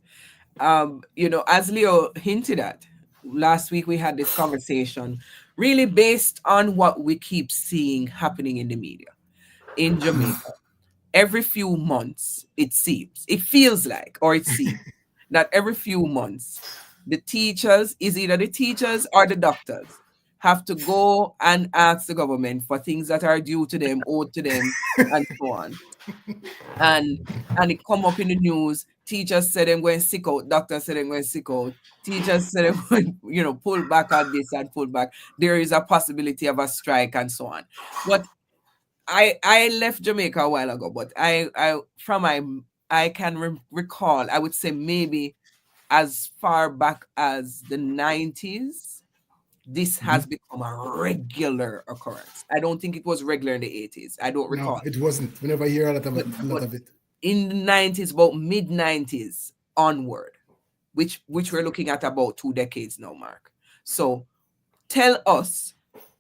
As Leo hinted at, last week we had this conversation really based on what we keep seeing happening in the media in Jamaica. Every few months, it feels like that every few months, the teachers, is either the teachers or the doctors, have to go and ask the government for things that are due to them, owed to them, and so on. And it come up in the news. Teachers said they're going sick out. Doctors said they're going sick out. Teachers said they're going, pull back on this and pull back. There is a possibility of a strike and so on. But I left Jamaica a while ago. But I can recall, I would say maybe as far back as the 90s, this has become a regular occurrence. I don't think it was regular in the 80s. I don't recall. No, it wasn't. We never hear a lot of it. In the 90s, about mid-90s onward, which we're looking at about 2 decades now, Mark. So tell us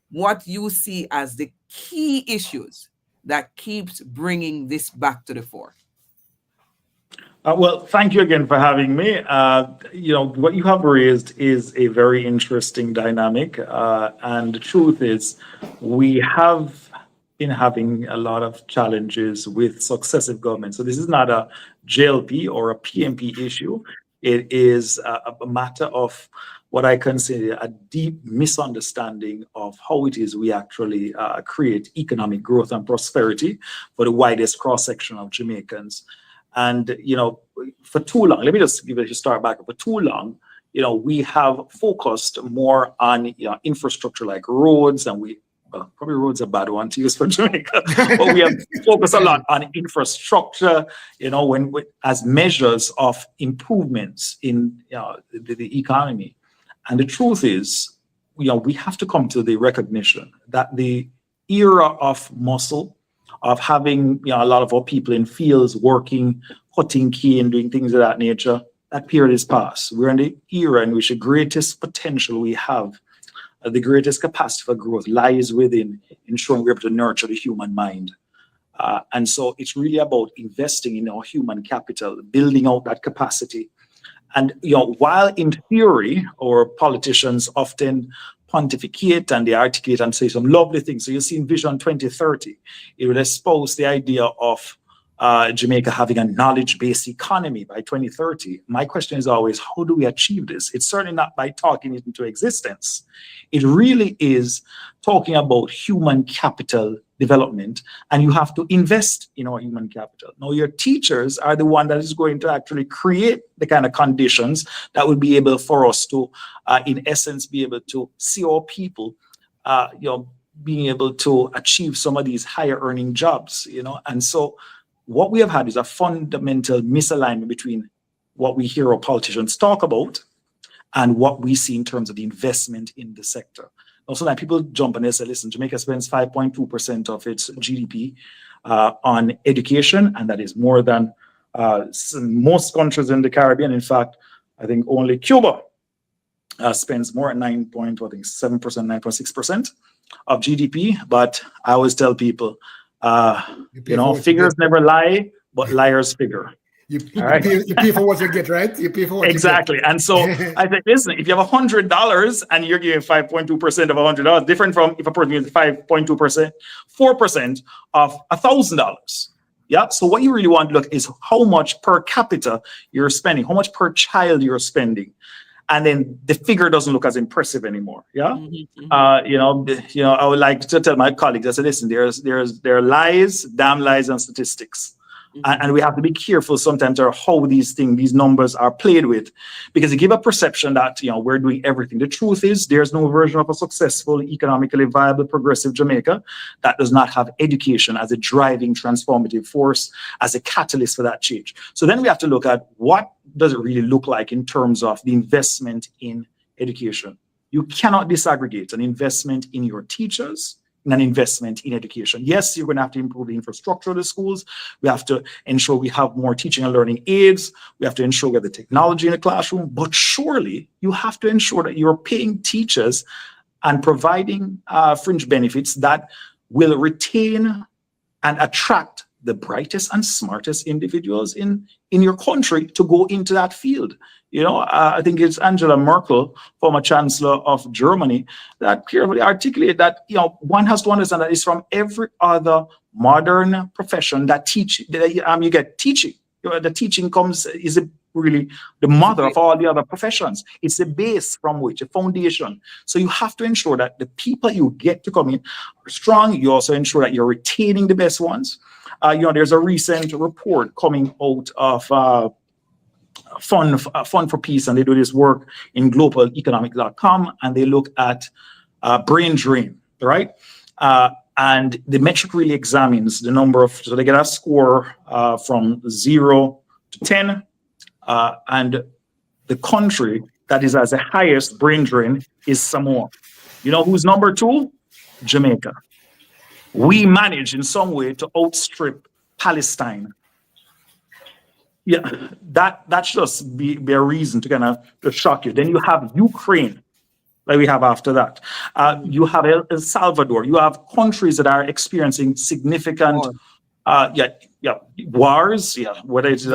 what you see as the key issues that keeps bringing this back to the fore. Well, thank you again for having me. What you have raised is a very interesting dynamic. And the truth is, we have been having a lot of challenges with successive governments. So this is not a JLP or a PMP issue. It is a matter of what I consider a deep misunderstanding of how it is we actually create economic growth and prosperity for the widest cross-section of Jamaicans. And, for too long, let me just give it a start back. For too long, we have focused more on infrastructure like roads, and probably roads are a bad one to use for Jamaica, but we have focused a lot on infrastructure, as measures of improvements in the economy. And the truth is, we have to come to the recognition that the era of muscle, of having a lot of our people in fields working, cutting cane, doing things of that nature, that period is past. We're in the era in which the greatest potential we have, the greatest capacity for growth lies within ensuring we're able to nurture the human mind. And so it's really about investing in our human capital, building out that capacity. And while in theory, our politicians often pontificate and they articulate and say some lovely things. So you see in Vision 2030, it will espouse the idea of Jamaica having a knowledge-based economy by 2030. My question is always, how do we achieve this? It's certainly not by talking it into existence. It really is talking about human capital development, and you have to invest in our human capital. Now, your teachers are the one that is going to actually create the kind of conditions that will be able for us to, in essence, be able to see our people, being able to achieve some of these higher earning jobs, and so what we have had is a fundamental misalignment between what we hear our politicians talk about and what we see in terms of the investment in the sector. Also, like people jump and they say, listen, Jamaica spends 5.2% of its GDP on education, and that is more than most countries in the Caribbean. In fact, I think only Cuba spends more at 9.7%, 9.6% of GDP. But I always tell people, figures never lie, but liars figure. You pay for what you get, right? You pay for what exactly. you get. And so I think, listen, if you have $100 and you're giving 5.2% of $100, different from if a person gives 5.2%, 4% of $1,000. Yeah. So what you really want to look is how much per capita you're spending, how much per child you're spending. And then the figure doesn't look as impressive anymore. Yeah. Mm-hmm. I would like to tell my colleagues, I said, listen, there are lies, damn lies, and statistics. Mm-hmm. And we have to be careful sometimes of how these numbers are played with, because they give a perception that, we're doing everything. The truth is there's no version of a successful, economically viable, progressive Jamaica that does not have education as a driving, transformative force, as a catalyst for that change. So then we have to look at what does it really look like in terms of the investment in education. You cannot disaggregate an investment in your teachers and an investment in education. Yes, you're going to have to improve the infrastructure of the schools. We have to ensure we have more teaching and learning aids. We have to ensure we have the technology in the classroom. But surely you have to ensure that you're paying teachers and providing fringe benefits that will retain and attract the brightest and smartest individuals in your country to go into that field. I think it's Angela Merkel, former Chancellor of Germany, that clearly articulated that, one has to understand that it's from every other modern profession that you get teaching. The teaching is really the mother of all the other professions. It's the base from which, a foundation. So you have to ensure that the people you get to come in are strong. You also ensure that you're retaining the best ones. There's a recent report coming out of Fund for Peace, and they do this work in globaleconomic.com, and they look at brain drain, right? And the metric really examines the number of, so they get a score from 0 to 10, and the country that is as the highest brain drain is Samoa. You know who's number 2? Jamaica. We manage in some way to outstrip Palestine. Yeah, that's just be a reason to kind of shock you. Then you have Ukraine, like we have after that. You have El Salvador. You have countries that are experiencing significant wars. Yeah, whether it's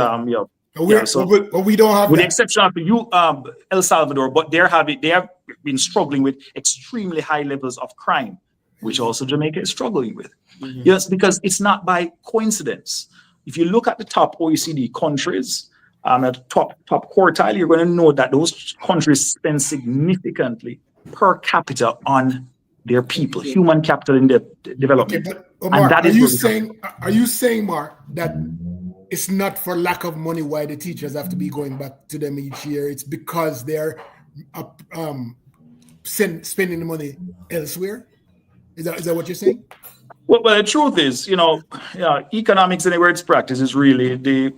But we don't have with the that. exception of El Salvador, but they have been struggling with extremely high levels of crime, which also Jamaica is struggling with. Yes, because it's not by coincidence. If you look at the top OECD countries, at top quartile, you're going to know that those countries spend significantly per capita on their people, human capital in their development. Okay, but Mark, and that are you saying, Mark, that it's not for lack of money why the teachers have to be going back to them each year? It's because they're spending the money elsewhere? Is that what you're saying? Well, the truth is, economics anywhere it's practiced is really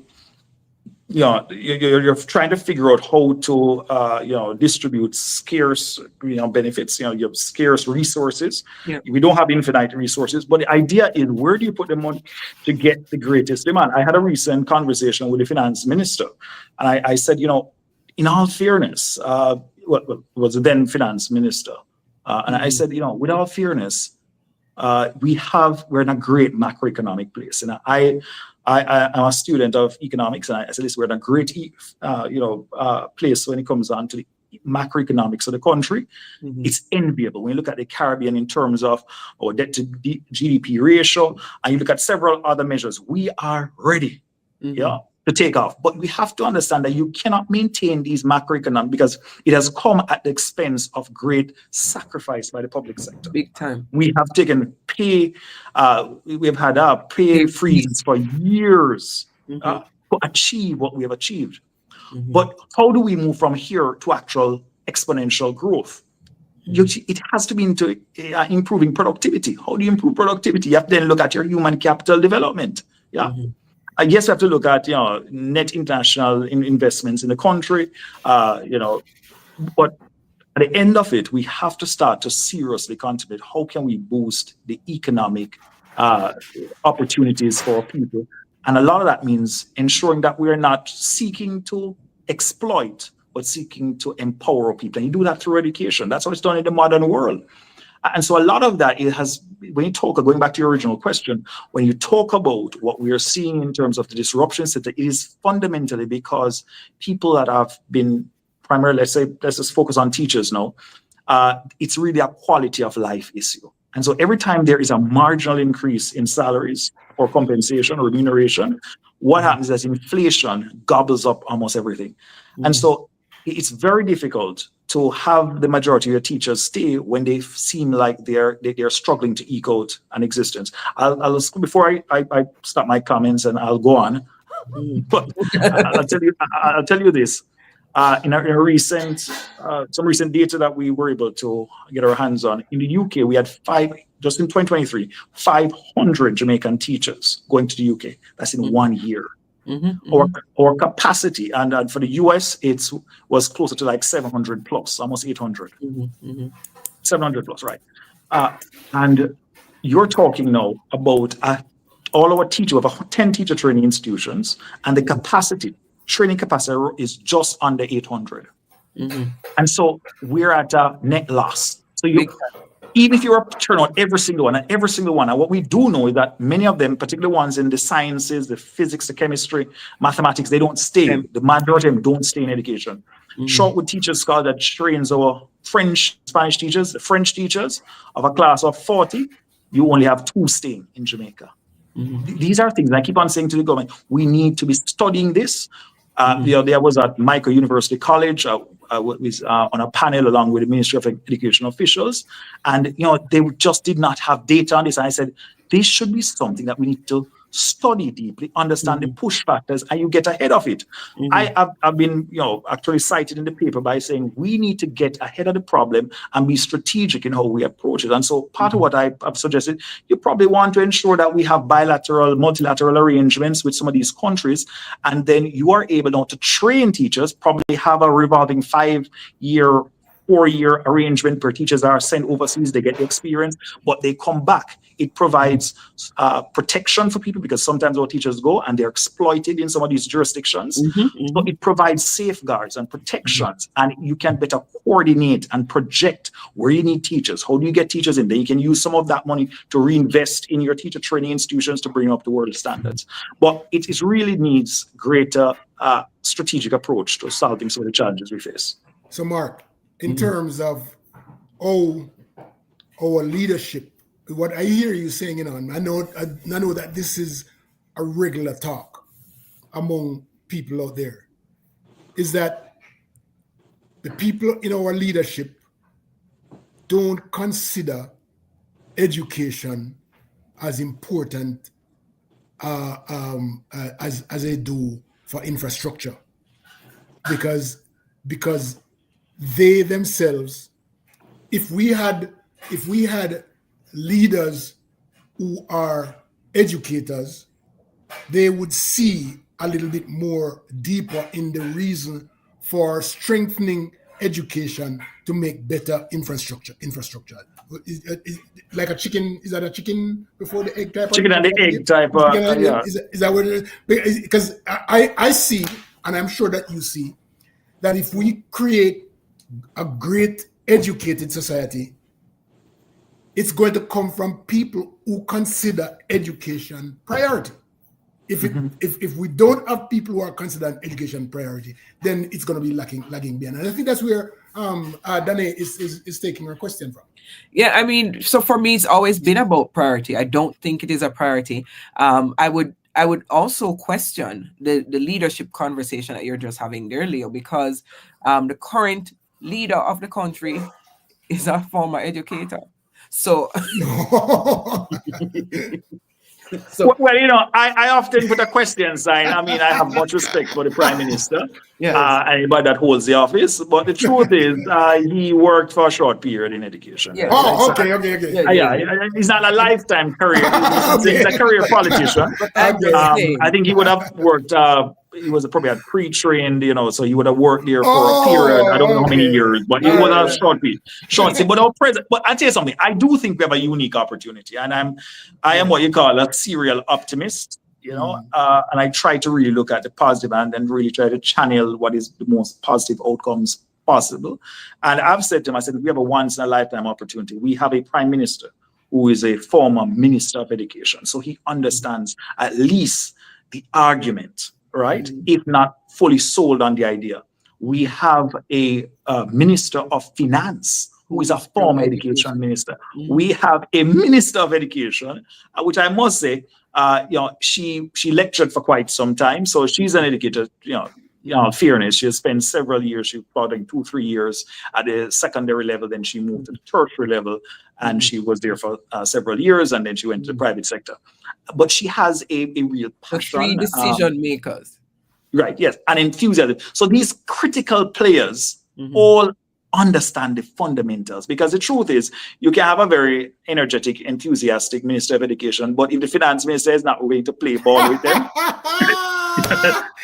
you're trying to figure out how to distribute scarce benefits. You have scarce resources. Yeah. We don't have infinite resources, but the idea is, where do you put the money to get the greatest demand? I had a recent conversation with the finance minister, and I said, in all fairness, it was the then finance minister, and I said, with all fairness, we're in a great macroeconomic place, and I'm a student of economics, and I said this: we're in a great, place when it comes on to the macroeconomics of the country. It's enviable when you look at the Caribbean in terms of our debt to GDP ratio, and you look at several other measures. We are ready, to take off. But we have to understand that you cannot maintain these macroeconomic, because it has come at the expense of great sacrifice by the public sector. Big time. We have taken we've had pay freezes for years to achieve what we have achieved. But how do we move from here to actual exponential growth? It has to be into improving productivity. How do you improve productivity? You have to then look at your human capital development. I guess we have to look at net international investments in the country, but at the end of it, we have to start to seriously contemplate how can we boost the economic opportunities for people. And a lot of that means ensuring that we are not seeking to exploit, but seeking to empower people. And you do that through education. That's how it's done in the modern world. And so a lot of that, when you talk, going back to your original question, when you talk about what we are seeing in terms of the disruption sector, it is fundamentally because people that have been primarily, let's just focus on teachers now, it's really a quality of life issue. And so every time there is a marginal increase in salaries or compensation or remuneration, what happens is that inflation gobbles up almost everything. And so it's very difficult to have the majority of your teachers stay when they seem like they're struggling to eke out an existence. I'll before I start my comments, and I'll go on, but I'll tell you this. In a recent, some recent data that we were able to get our hands on, in the UK, we had just in 2023, 500 Jamaican teachers going to the UK. That's in 1 year. Our capacity, and for the US, it was closer to like 700 plus, almost 800. 700 plus, right? And you're talking now about all our teachers, we have 10 teacher training institutions, and the training capacity is just under 800. And so we're at a net loss. So even if you were to turn on every single one, and what we do know is that many of them, particularly ones in the sciences, the physics, the chemistry, mathematics, they don't stay. The majority of them don't stay in education. Short with Teachers Scholar that trains our French, Spanish teachers, the French teachers of a class of 40, you only have 2 staying in Jamaica. These are things I keep on saying to the government, we need to be studying this. There was at Jamaica University College, was on a panel along with the Ministry of Education officials, and they just did not have data on this. And I said, this should be something that we need to study deeply, understand the push factors, and you get ahead of it. I've been actually cited in the paper by saying we need to get ahead of the problem and be strategic in how we approach it. And so part of what I've suggested, you probably want to ensure that we have bilateral, multilateral arrangements with some of these countries, and then you are able now to train teachers, probably have a revolving 5-year 4-year arrangement where teachers are sent overseas, they get the experience, but they come back. It provides protection for people because sometimes our teachers go and they're exploited in some of these jurisdictions. So it provides safeguards and protections, and you can better coordinate and project where you need teachers. How do you get teachers in there? You can use some of that money to reinvest in your teacher training institutions to bring up the world standards. But it really needs greater strategic approach to solving some of the challenges we face. So, Mark, in terms of our leadership, what I hear you saying, and I know that this is a regular talk among people out there, is that the people in our leadership don't consider education as important as they do for infrastructure, because they themselves, if we had leaders who are educators, they would see a little bit more deeper in the reason for strengthening education to make better infrastructure. Like a chicken, is that a chicken before the egg type? Chicken and the egg type. Yeah. Is that what it is? Because I see, and I'm sure that you see, that if we create a great educated society, it's going to come from people who consider education priority. If we don't have people who are considering education priority, then it's going to be lagging behind. And I think that's where Danae is taking her question from. Yeah, I mean, so for me, it's always been about priority. I don't think it is a priority. I would also question the leadership conversation that you're just having there, Leo, because the current leader of the country is a former educator. So, well, I often put a question sign. I mean, I have much respect for the Prime Minister, anybody that holds the office. But the truth is, he worked for a short period in education. Yeah. Okay. He's not a lifetime career. He's a career politician. I think he would have worked. He was probably a pre-trained, so he would have worked there for a period. I don't know how many years, but it was a short period. But our president. But I'll tell you something. I do think we have a unique opportunity, and I am what you call a serial optimist. And I try to really look at the positive and really try to channel what is the most positive outcomes possible. And I've said to him, I said, we have a once-in-a-lifetime opportunity. We have a prime minister who is a former minister of education, so he understands at least the argument. Right? If not fully sold on the idea. We have a minister of finance who is a former education minister. We have a minister of education, which I must say, she lectured for quite some time. So she's an educator, fairness. She has spent several years, she taught 2-3 years at the secondary level, then she moved to the tertiary level, and she was there for several years, and then she went to the private sector. But she has a real passion. The 3 decision makers. Right, yes, and enthusiasm. So these critical players all understand the fundamentals, because the truth is, you can have a very energetic, enthusiastic minister of education, but if the finance minister is not willing to play ball with them,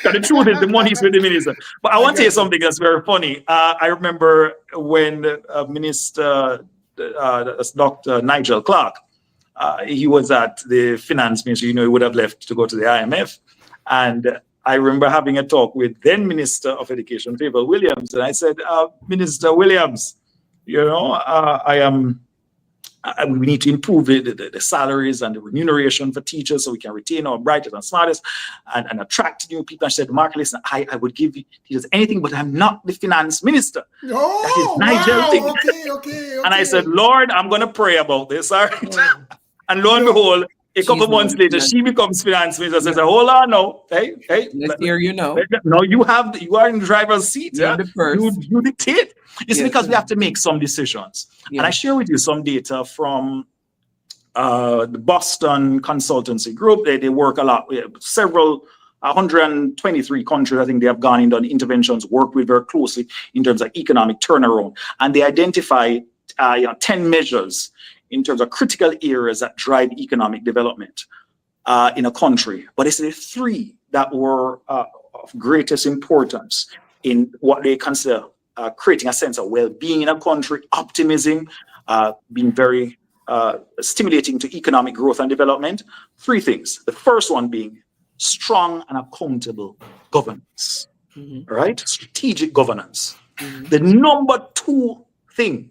the truth is the money's with the minister. But I want to tell you something that's very funny. I remember when Minister Dr. Nigel Clark, he was at the finance ministry, he would have left to go to the IMF. And I remember having a talk with then Minister of Education, Favour Williams. And I said, Minister Williams, we need to improve the salaries and the remuneration for teachers so we can retain our brightest and smartest and attract new people. And she said, Mark, listen, I would give teachers anything, but I'm not the finance minister. That is Nigel thing. Okay. And I said, Lord, I'm going to pray about this. All right. And lo and behold, a couple months later, she becomes finance minister. Says, hold on, no, hey, let's hear you know. No, you are in the driver's seat. Yeah, you dictate. It's because we have to make some decisions. Yeah. And I share with you some data from the Boston Consultancy Group. They work a lot with several 123 countries. I think they have gone and done interventions, worked with very closely in terms of economic turnaround, and they identify 10 measures in terms of critical areas that drive economic development in a country. But it's the 3 that were of greatest importance in what they consider creating a sense of well-being in a country, optimism, being very stimulating to economic growth and development. Three things. The first one being strong and accountable governance, right? Strategic governance. The number two thing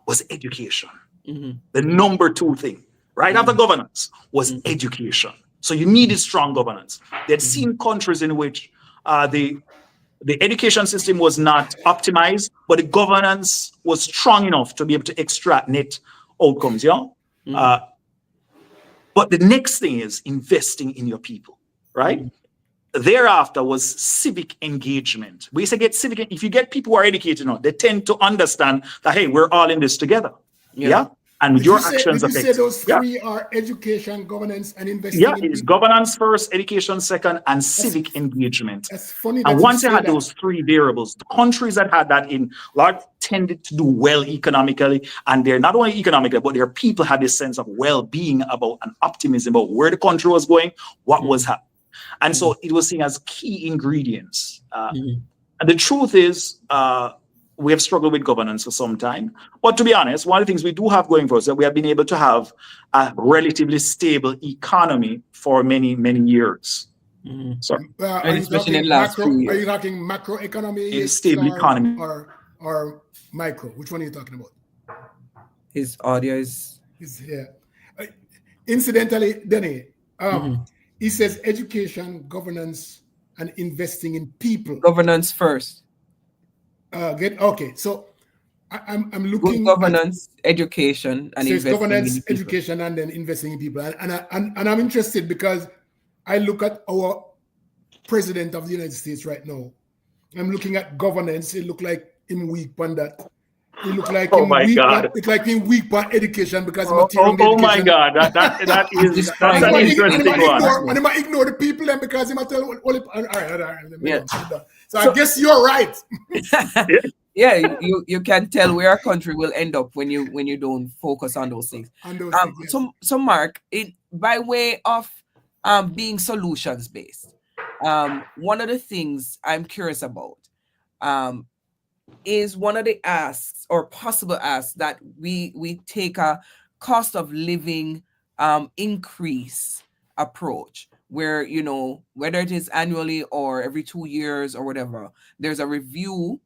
was education. The number two thing, right after governance, was education. So you needed strong governance. They had seen countries in which the education system was not optimized, but the governance was strong enough to be able to extract net outcomes, but the next thing is investing in your people, right? Thereafter was civic engagement. We say get civic. If you get people who are educated enough, they tend to understand that, hey, we're all in this together. Yeah. And Did your you say, actions did you affect. say those three are education, governance, and investing Yeah, in it is people? governance first, education second, and civic engagement. That's funny that And you once you say had that. those three variables, the countries that had that in large tended to do well economically. And they're not only economically, but their people had this sense of well-being about and optimism about where the country was going, what was happening. And so it was seen as key ingredients. And the truth is, we have struggled with governance for some time. But to be honest, one of the things we do have going for us is that we have been able to have a relatively stable economy for many, many years. So, Are you talking macroeconomy a stable economy or micro? Which one are you talking about? His audio is... Incidentally, Danny, he says education, governance, and investing in people. Governance first. So I'm looking good governance, education, and so investing governance, in people. education, and then investing in people. And I'm interested because I look at our president of the United States right now. I'm looking at governance. It look like him weak on that. It look like him weak. It's like him weak on education because oh my God, that's an interesting one. And he might ignore the people then because he might tell all right. So I guess you're right. Yeah, you can tell where a country will end up when you don't focus on those things. So Mark, by way of being solutions based, one of the things I'm curious about is one of the asks or possible asks that we take a cost of living increase approach where, whether it is annually or every 2 years or whatever, there's a review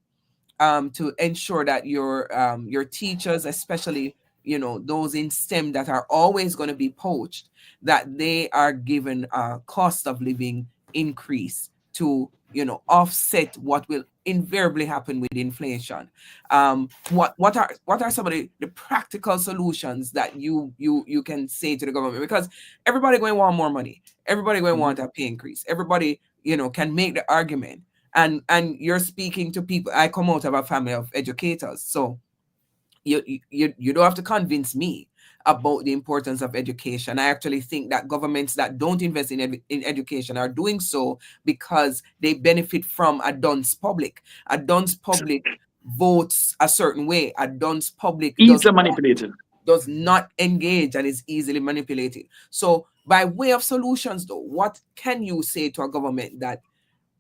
to ensure that your teachers, especially, those in STEM that are always going to be poached, that they are given a cost of living increase to, offset what will invariably happen with inflation. What are some of the practical solutions that you can say to the government? Because everybody going to want more money. Everybody going to want a pay increase. Everybody, can make the argument. And you're speaking to people. I come out of a family of educators, so you don't have to convince me about the importance of education. I actually think that governments that don't invest in education are doing so because they benefit from a dunce public. A dunce public votes a certain way. A dunce public does not engage and is easily manipulated. So by way of solutions though, what can you say to a government that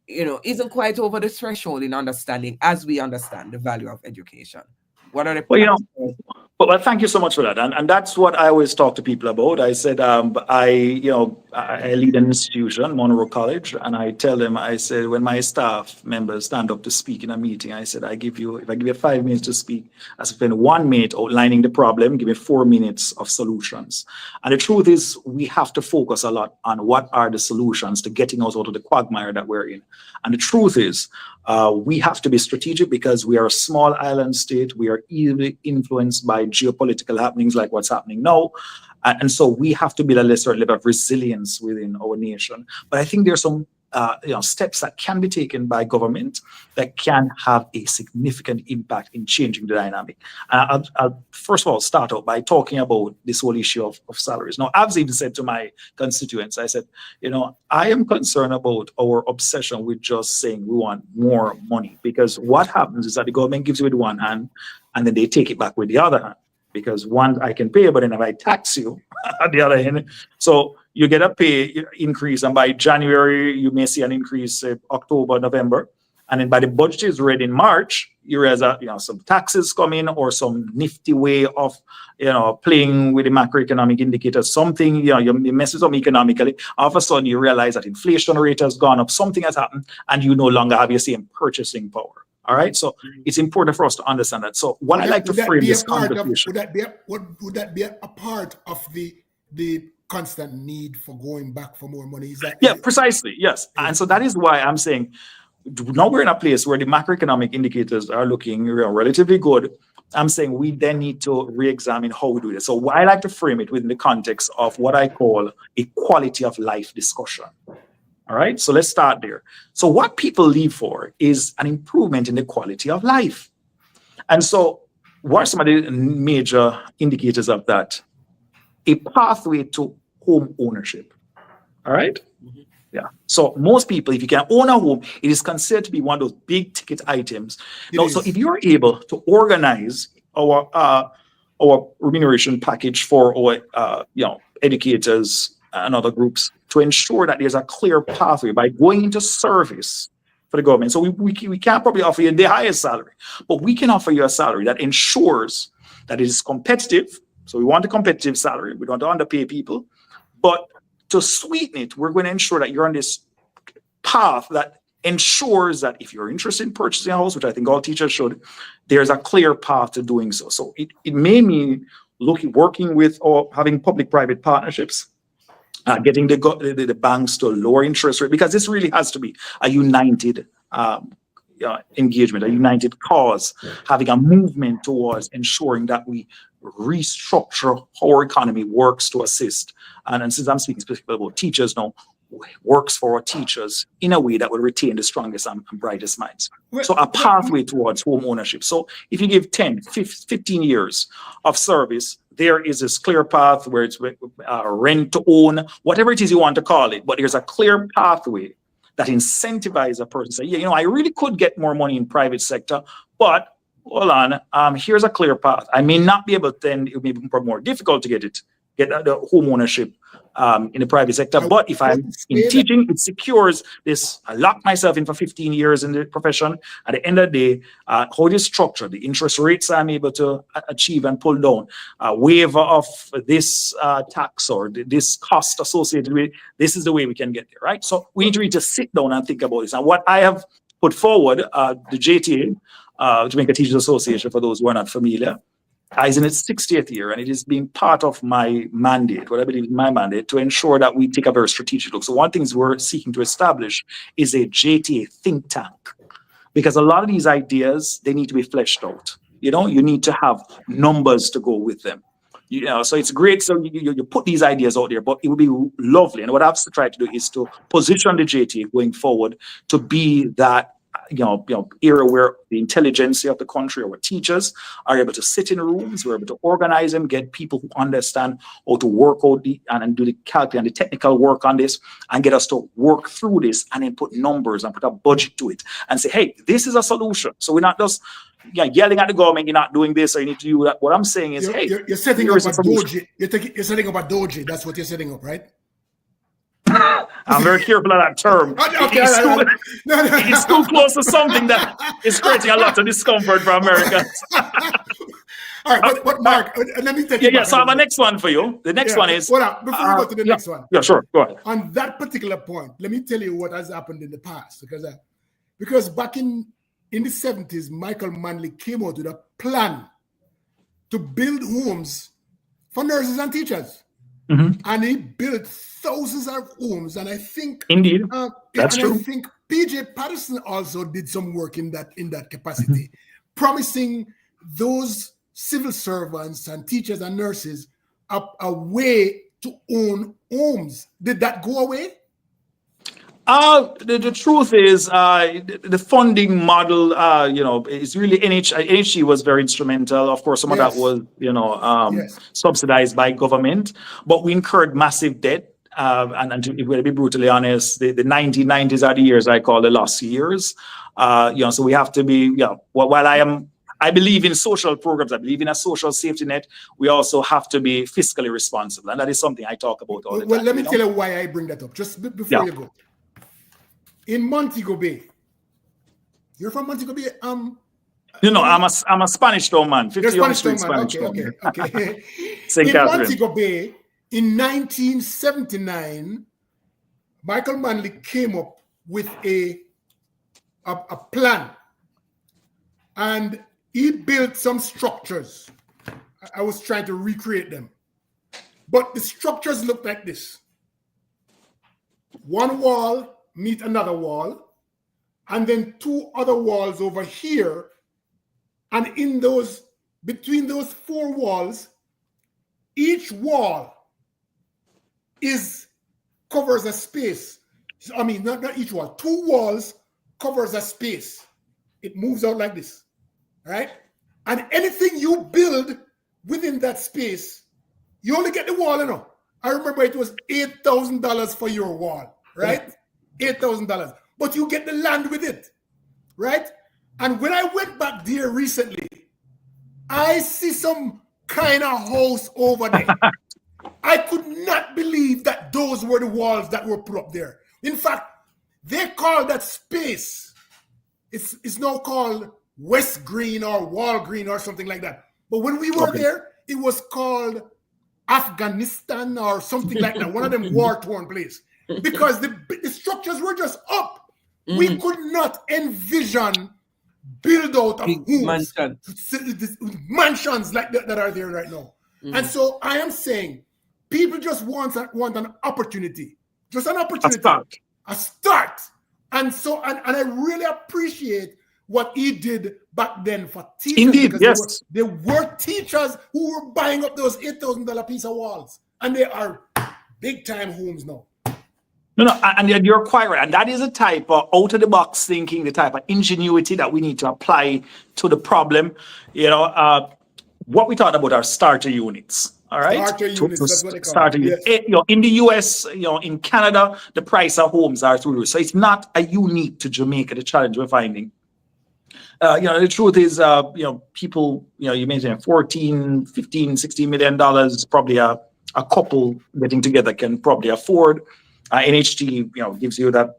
isn't quite over the threshold in understanding as we understand the value of education? What are the Well, thank you so much for that, and that's what I always talk to people about. I said, I lead an institution, Monroe College, and I tell them, I said, when my staff members stand up to speak in a meeting, I said, if I give you 5 minutes to speak, I spend 1 minute outlining the problem, give me 4 minutes of solutions. And the truth is, we have to focus a lot on what are the solutions to getting us out of the quagmire that we're in. And the truth is, we have to be strategic because we are a small island state. We are easily influenced by geopolitical happenings like what's happening now. And so we have to build a certain level of resilience within our nation. But I think there's some steps that can be taken by government that can have a significant impact in changing the dynamic. I'll first of all start out by talking about this whole issue of salaries. Now, I've even said to my constituents, I said, I am concerned about our obsession with just saying we want more money, because what happens is that the government gives you with one hand and then they take it back with the other hand. Because one, I can pay, but then if I tax you at the other end, so you get a pay increase, and by January you may see an increase, October, November, And then by the budget is ready in March, you realize that, some taxes come in or some nifty way of, playing with the macroeconomic indicators, something, you messes up economically. All of a sudden you realize that inflation rate has gone up, something has happened, and you no longer have your same purchasing power. All right. So it's important for us to understand that. So what I like to frame this conversation. Would that be a part of the constant need for going back for more money? Precisely. Yes. And so that is why I'm saying, now we're in a place where the macroeconomic indicators are looking relatively good. I'm saying we then need to re-examine how we do this. So I like to frame it within the context of what I call a quality of life discussion. All right, so let's start there. So what people leave for is an improvement in the quality of life. And so what are some of the major indicators of that? A pathway to home ownership. All right? Yeah. So most people, if you can own a home, it is considered to be one of those big ticket items. So if you're able to organize our remuneration package for our educators and other groups to ensure that there's a clear pathway by going into service for the government. So we can't probably offer you the highest salary, but we can offer you a salary that ensures that it is competitive. So we want a competitive salary. We don't underpay people, but to sweeten it, we're going to ensure that you're on this path that ensures that if you're interested in purchasing a house, which I think all teachers should, there's a clear path to doing so. So it may mean working with or having public-private partnerships, getting the banks to lower interest rate, because this really has to be a united engagement, a united cause, having a movement towards ensuring that we restructure how our economy works to assist. And since I'm speaking specifically about teachers now, works for our teachers in a way that will retain the strongest and brightest minds. So a pathway towards home ownership. So if you give 10, 15 years of service, there is this clear path where it's rent to own, whatever it is you want to call it, but there's a clear pathway that incentivizes a person to say, I really could get more money in private sector, but hold on, here's a clear path. I may not be able to, then it may be more difficult to get the home ownership in the private sector. But if I'm in teaching, it secures this. I locked myself in for 15 years in the profession. At the end of the day, how it is structured, the interest rates I'm able to achieve and pull down, a waiver of this tax or this cost associated with it, this is the way we can get there, right? So we need to really just sit down and think about this. And what I have put forward, the JTA, Jamaica Teachers Association, for those who are not familiar, is in its 60th year, and it is being part of my mandate, what I believe is my mandate, to ensure that we take a very strategic look. So one of the things we're seeking to establish is a JTA think tank, because a lot of these ideas, they need to be fleshed out. You need to have numbers to go with them. So it's great. So you put these ideas out there, but it would be lovely. And what I've tried to do is to position the JTA going forward to be that era where the intelligentsia of the country, our teachers, are able to sit in rooms, we're able to organize them, get people who understand how to work out and do the calculation and the technical work on this, and get us to work through this and then put numbers and put a budget to it and say, hey, this is a solution. So we're not just yelling at the government, you're not doing this, or you need to do that. What I'm saying is, you're setting up a doji. You're setting up a doji. That's what you're setting up, right? I'm very careful of that term. It's too close to something that is creating a lot of discomfort for Americans. All right, but Mark, let me take so I have a next one for you. The next one is... Before we go to the next one. Yeah, sure. Go ahead. On that particular point, let me tell you what has happened in the past. Because back in the 70s, Michael Manley came out with a plan to build homes for nurses and teachers. Mm-hmm. And he built thousands of homes, and I think indeed that's true. I think PJ Patterson also did some work in that capacity, promising those civil servants and teachers and nurses a way to own homes. Did that go away? The truth is, the funding model, is really NHG was very instrumental. Of course, some of that was, subsidized by government, but we incurred massive debt. And to be brutally honest, the 1990s are the years I call the lost years. So we have to be, while I believe in social programs, I believe in a social safety net, we also have to be fiscally responsible. And that is something I talk about all the time. Well, let me tell you why I bring that up, just before you go. In Montego Bay, You're from Montego Bay. I'm a Spanish town man. 50 You're on Spanish street town Spanish man. town. Okay. St. In Catherine. Montego Bay, in 1979, Michael Manley came up with a plan, and he built some structures. I was trying to recreate them, but the structures look like this. One wall meet another wall, and then two other walls over here, and between those four walls, each wall covers a space. I mean, not each wall. Two walls covers a space. It moves out like this, right? And anything you build within that space, you only get the wall, you know. I remember it was $8,000 for your wall, right? $8,000. But you get the land with it, right? And when I went back there recently, I see some kind of house over there. I could not believe that those were the walls that were put up there. In fact, they call that space, it's now called West Green or Wall Green or something like that. But when we were there, it was called Afghanistan or something like that, one of them war-torn places. Because the structures were just up. We could not envision build out of homes, mansions like that are there right now. And so I am saying, people just want an opportunity, just an opportunity, a start. And so, and I really appreciate what he did back then for teachers. Indeed, yes. There were teachers who were buying up those $8,000 piece of walls, and they are big time homes now. No, and you're quite right. And that is a type of out-of-the-box thinking, the type of ingenuity that we need to apply to the problem. What we talked about are starter units. All right. Starter units, that's what they call starter it. Yes. In the US, in Canada, the price of homes are through the roof. So it's not a unique to Jamaica, the challenge we're finding. The truth is, people, you mentioned $14, $15, $16 million, probably a couple getting together can probably afford. NHT, gives you that,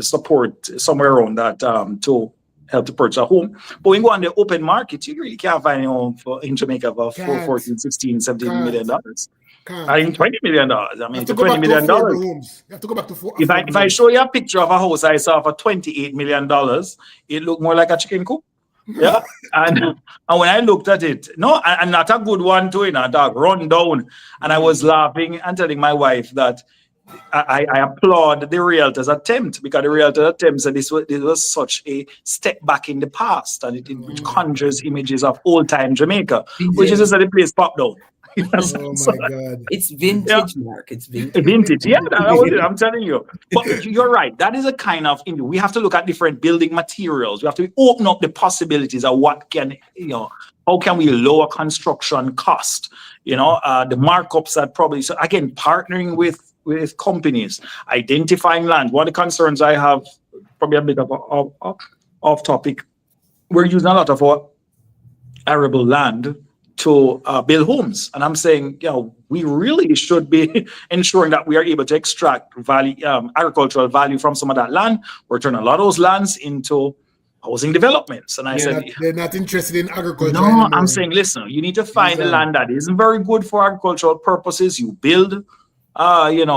support somewhere around that to help to purchase a home. But when you go on the open market, you really can't find a home in Jamaica for $14, $16, $17 million. I mean, $20 million. I mean, $20 million. You have to go back to if I show you a picture of a house I saw for $28 million, it looked more like a chicken coop. Yeah. and when I looked at it, and not a good one too, dog, run down. And I was laughing and telling my wife that I applaud the realtor's attempt, because the realtor's attempt said this was such a step back in the past, and it conjures images of old time Jamaica, which is just the place popped down. Oh my God. It's vintage, Mark. It's vintage. Vintage. Yeah, that was it. I'm telling you. But you're right. That is a kind of, we have to look at different building materials. We have to open up the possibilities of what can, how can we lower construction cost? The markups that probably, so again, partnering with companies, identifying land. One of the concerns I have, probably a bit of off topic, we're using a lot of our arable land to build homes. And I'm saying, we really should be ensuring that we are able to extract value, agricultural value from some of that land. We're turning a lot of those lands into housing developments. And I said, they're not interested in agriculture. No, anymore. I'm saying, listen, you need to find the land that isn't very good for agricultural purposes. You build, agree.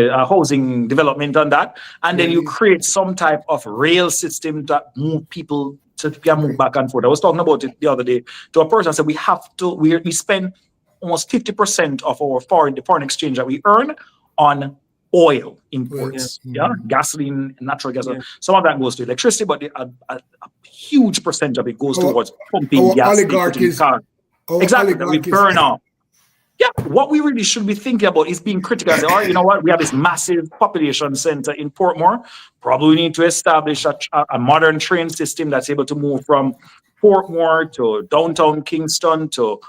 Housing development on that. And then you create some type of rail system that move people to move back and forth. I was talking about it the other day to a person. I said, we spend almost 50% of our foreign exchange that we earn on oil imports. Gasoline, natural gas. Some of that goes to electricity, but a huge percentage of it goes towards pumping gas. Exactly, that we burn off. Yeah, what we really should be thinking about is being critical and say, all right, you know what? We have this massive population center in Portmore. Probably we need to establish a modern train system that's able to move from Portmore to downtown Kingston to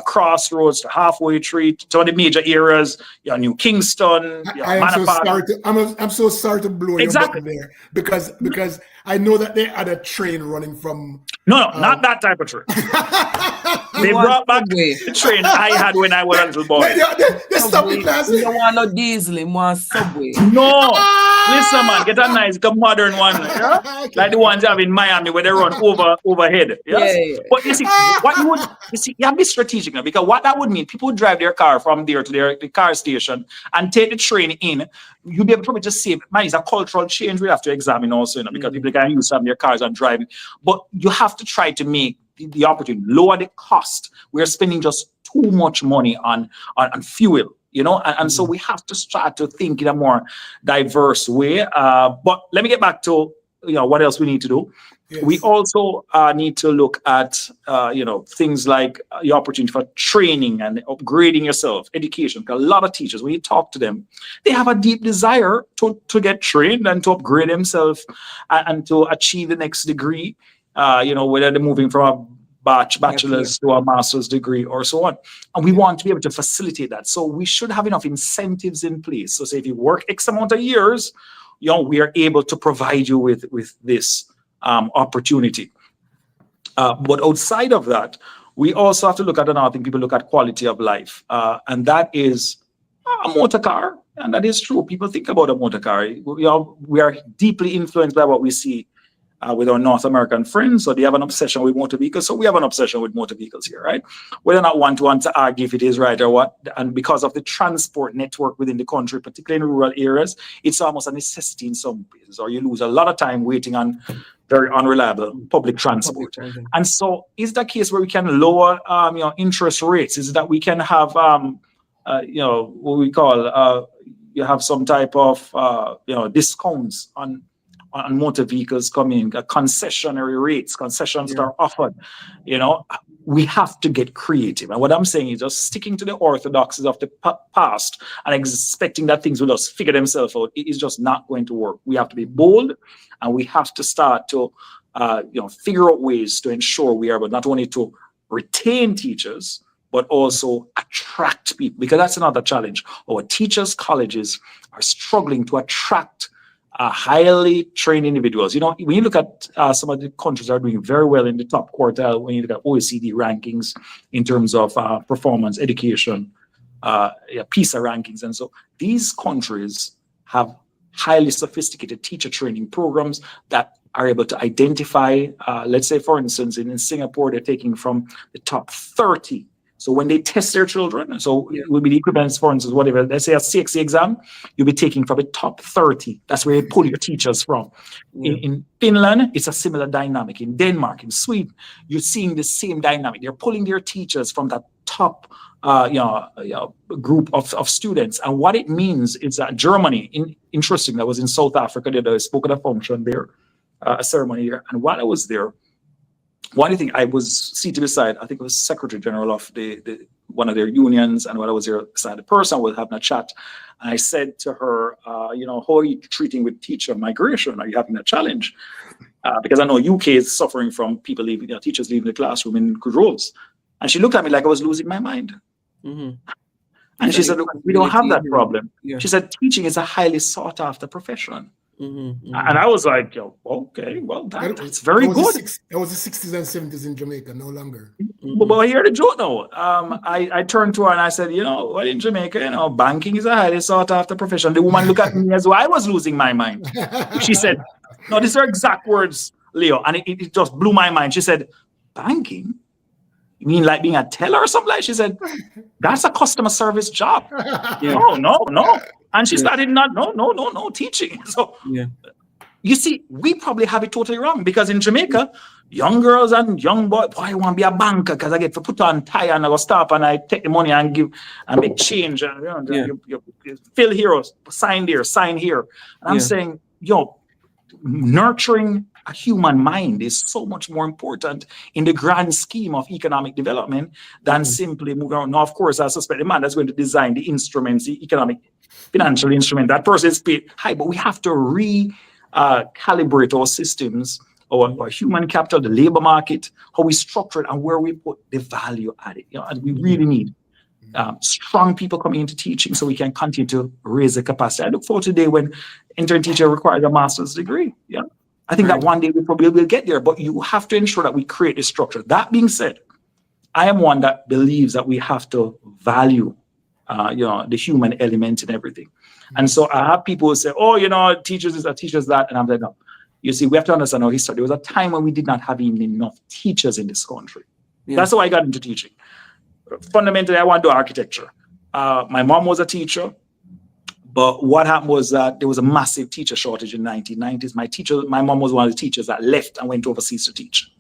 Crossroads to Halfway Tree to some of the major areas, New Kingston. I'm so sorry to blow you up there because I know that they had a train running from. No, not that type of train. They brought back the train I had when I was a little boy. They stop the class. You don't want no diesel, you want subway. No. Listen, man, get a nice, modern one. Yeah? Okay. Like the ones you have in Miami where they run overhead. Yes? Yeah. But you see, you have to be strategic now, because what that would mean, people would drive their car from there to the car station and take the train in. You'll be able to probably just save. Man, it's a cultural change we have to examine also, because people can use some of their cars and driving. But you have to try to make the opportunity, lower the cost. We're spending just too much money on fuel. And so we have to start to think in a more diverse way. But let me get back to what else we need to do. Yes. We also need to look at things like the opportunity for training and upgrading yourself, education. Because a lot of teachers, when you talk to them, they have a deep desire to get trained and to upgrade themselves and to achieve the next degree. Whether they're moving from a bachelor's to a master's degree or so on. And we want to be able to facilitate that. So we should have enough incentives in place. So say if you work X amount of years, we are able to provide you with this opportunity. But outside of that, we also have to look at another thing. People look at quality of life. And that is a motor car. And that is true. People think about a motor car. We are deeply influenced by what we see with our North American friends. So they have an obsession with motor vehicles. So we have an obsession with motor vehicles here, right? Whether or not one to want to argue if it is right or what. And because of the transport network within the country, particularly in rural areas, it's almost a necessity in some places, or you lose a lot of time waiting on very unreliable public transport. And so is that a case where we can lower interest rates? Is that we can have what we call you have some type of discounts on motor vehicles coming, concessionary rates, concessions that are offered. We have to get creative. And what I'm saying is just sticking to the orthodoxies of the past and expecting that things will just figure themselves out. It is just not going to work. We have to be bold, and we have to start to figure out ways to ensure we are able not only to retain teachers, but also attract people, because that's another challenge. Our teachers' colleges are struggling to attract highly trained individuals. When you look at some of the countries that are doing very well in the top quartile, when you look at OECD rankings in terms of performance, education, PISA rankings. And so these countries have highly sophisticated teacher training programs that are able to identify, let's say, for instance, in Singapore, they're taking from the top 30. So when they test their children, so it will be the equivalent, for instance, whatever, let's say a CXC exam, you'll be taking from the top 30. That's where you pull your teachers from. In Finland, it's a similar dynamic. In Denmark, in Sweden, you're seeing the same dynamic. They're pulling their teachers from that top group of students. And what it means is that Germany, interesting, that was in South Africa, they spoke at a function there, a ceremony there. And while I was there, one thing, I was seated beside, I think it was Secretary General of the one of their unions, and while I was there beside the person, we were having a chat, and I said to her, how are you treating with teacher migration? Are you having a challenge? Because I know UK is suffering from people leaving, teachers leaving the classroom in good roles. And she looked at me like I was losing my mind. Mm-hmm. And she said, we don't have that problem. Yeah. She said, teaching is a highly sought after profession. Mm-hmm, mm-hmm. And I was like, okay, well, that's very good. It was the 60s and 70s in Jamaica, no longer. Mm-hmm. But hear the joke now. I turned to her and I said, well, in Jamaica, banking is a highly sought after profession. The woman looked at me as well. I was losing my mind. She said, no, these are exact words, Leo. And it just blew my mind. She said, banking? You mean like being a teller or something? Like she said, that's a customer service job. Yeah. No. And she started no, teaching. So you see, we probably have it totally wrong, because in Jamaica, young girls and young boys, I want to be a banker because I get to put on tie and I go stop and I take the money and give and make change. And you fill here, sign there, sign here. And I'm saying, nurturing a human mind is so much more important in the grand scheme of economic development than simply moving around. Now, of course, I suspect the man that's going to design the instruments, the economic, financial instrument, that person is paid high, but we have to recalibrate our systems, our human capital, the labor market, how we structure it, and where we put the value at it. And we really need strong people coming into teaching so we can continue to raise the capacity. I look forward to the day when intern teacher requires a master's degree. I think that one day we probably will get there, but you have to ensure that we create a structure. That being said, I am one that believes that we have to value, the human element in everything. And so I have people who say, oh, teachers this, teachers that. And I'm like, no. You see, we have to understand our history. There was a time when we did not have even enough teachers in this country. Yeah. That's how I got into teaching. Fundamentally, I want to do architecture. My mom was a teacher. But what happened was that there was a massive teacher shortage in the 1990s. My mom was one of the teachers that left and went overseas to teach.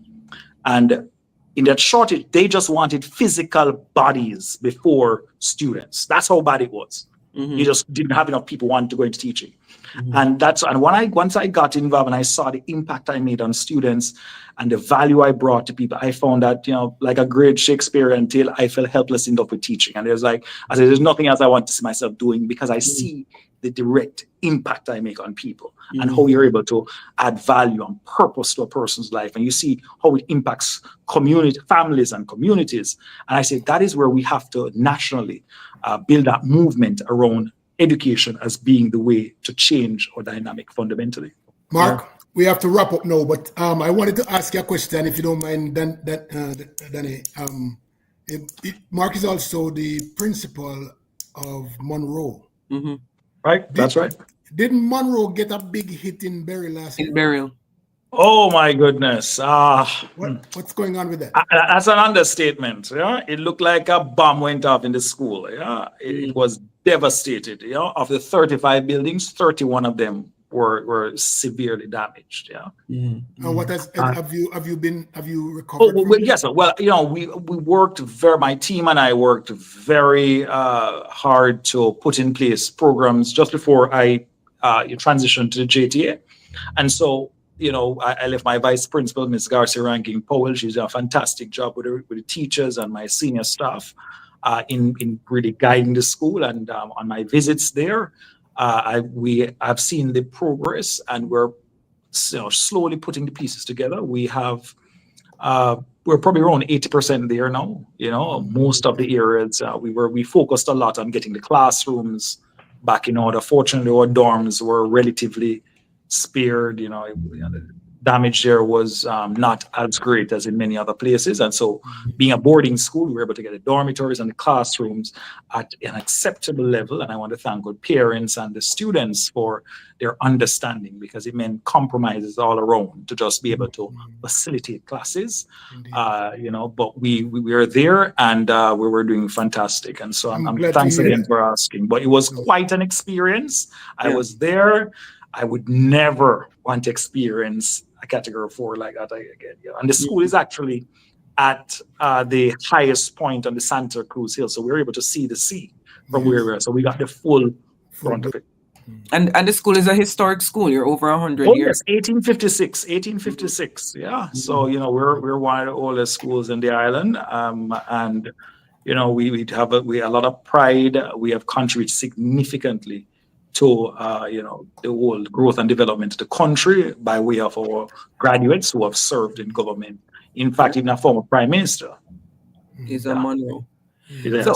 And in that shortage, they just wanted physical bodies before students. That's how bad it was. You just didn't have enough people wanting to go into teaching. And once I got involved and I saw the impact I made on students and the value I brought to people, I found that, like a great Shakespearean tale, I felt helpless enough with teaching. And there's nothing else I want to see myself doing, because I see the direct impact I make on people and how you're able to add value and purpose to a person's life. And you see how it impacts community, families and communities. And I say that is where we have to nationally build that movement around education as being the way to change our dynamic fundamentally. Mark, we have to wrap up now, but I wanted to ask you a question, if you don't mind, Danny. Mark is also the principal of Monroe. Right, that's right. Didn't Monroe get a big hit in Berry last year? In Burial. Oh my goodness. What's going on with that? That's an understatement. Yeah, it looked like a bomb went off in the school. Yeah, it was devastated. Of the 35 buildings, 31 of them were severely damaged. Yeah. And what have you recovered? Well, yes. Well, we worked my team and I worked very hard to put in place programs just before I transitioned to the JTA, and so. I left my vice principal, Ms. Garcia Ranking Powell. She's done a fantastic job with the teachers and my senior staff in really guiding the school. And on my visits there, I've seen the progress, and we're slowly putting the pieces together. We're probably around 80% there now. Most of the areas we focused a lot on getting the classrooms back in order. Fortunately, our dorms were relatively spared. The damage there was not as great as in many other places, and so being a boarding school, we were able to get the dormitories and the classrooms at an acceptable level. And I want to thank our parents and the students for their understanding, because it meant compromises all around to just be able to facilitate classes. But we were there, and we were doing fantastic. And so I'm thanks again for asking. But it was quite an experience. I was there. I would never want to experience a category 4 like that again. And the school is actually at the highest point on the Santa Cruz Hill, so we were able to see the sea from where we were. So we got the full front of it. And the school is a historic school. You're over 100 years. Yes, 1856. Yeah. So we're one of the oldest schools in the island, and we have a lot of pride. We have contributed significantly to the whole growth and development of the country by way of our graduates who have served in government. In fact, even a former prime minister is a Monroe. So,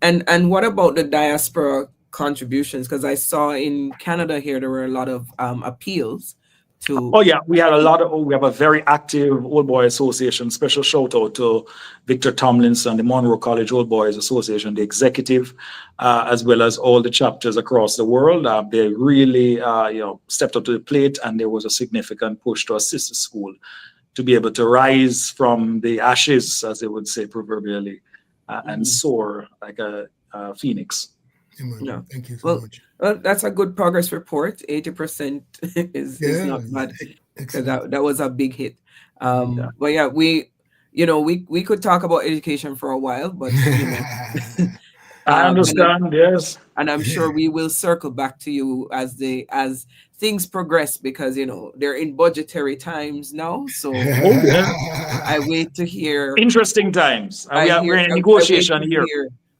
and what about the diaspora contributions? Because I saw in Canada here there were a lot of appeals to. Oh yeah, we have a very active Old Boy Association. Special shout out to Victor Tomlinson, the Monroe College Old Boys Association, the executive, as well as all the chapters across the world. They really stepped up to the plate, and there was a significant push to assist the school to be able to rise from the ashes, as they would say proverbially, and soar like a phoenix. Yeah. Thank you so much. Well, that's a good progress report. 80% is not bad. That was a big hit. But yeah, we could talk about education for a while, but I understand. Yes, and I'm sure we will circle back to you as things progress, because they're in budgetary times now. So I wait to hear interesting times. We're in a negotiation here.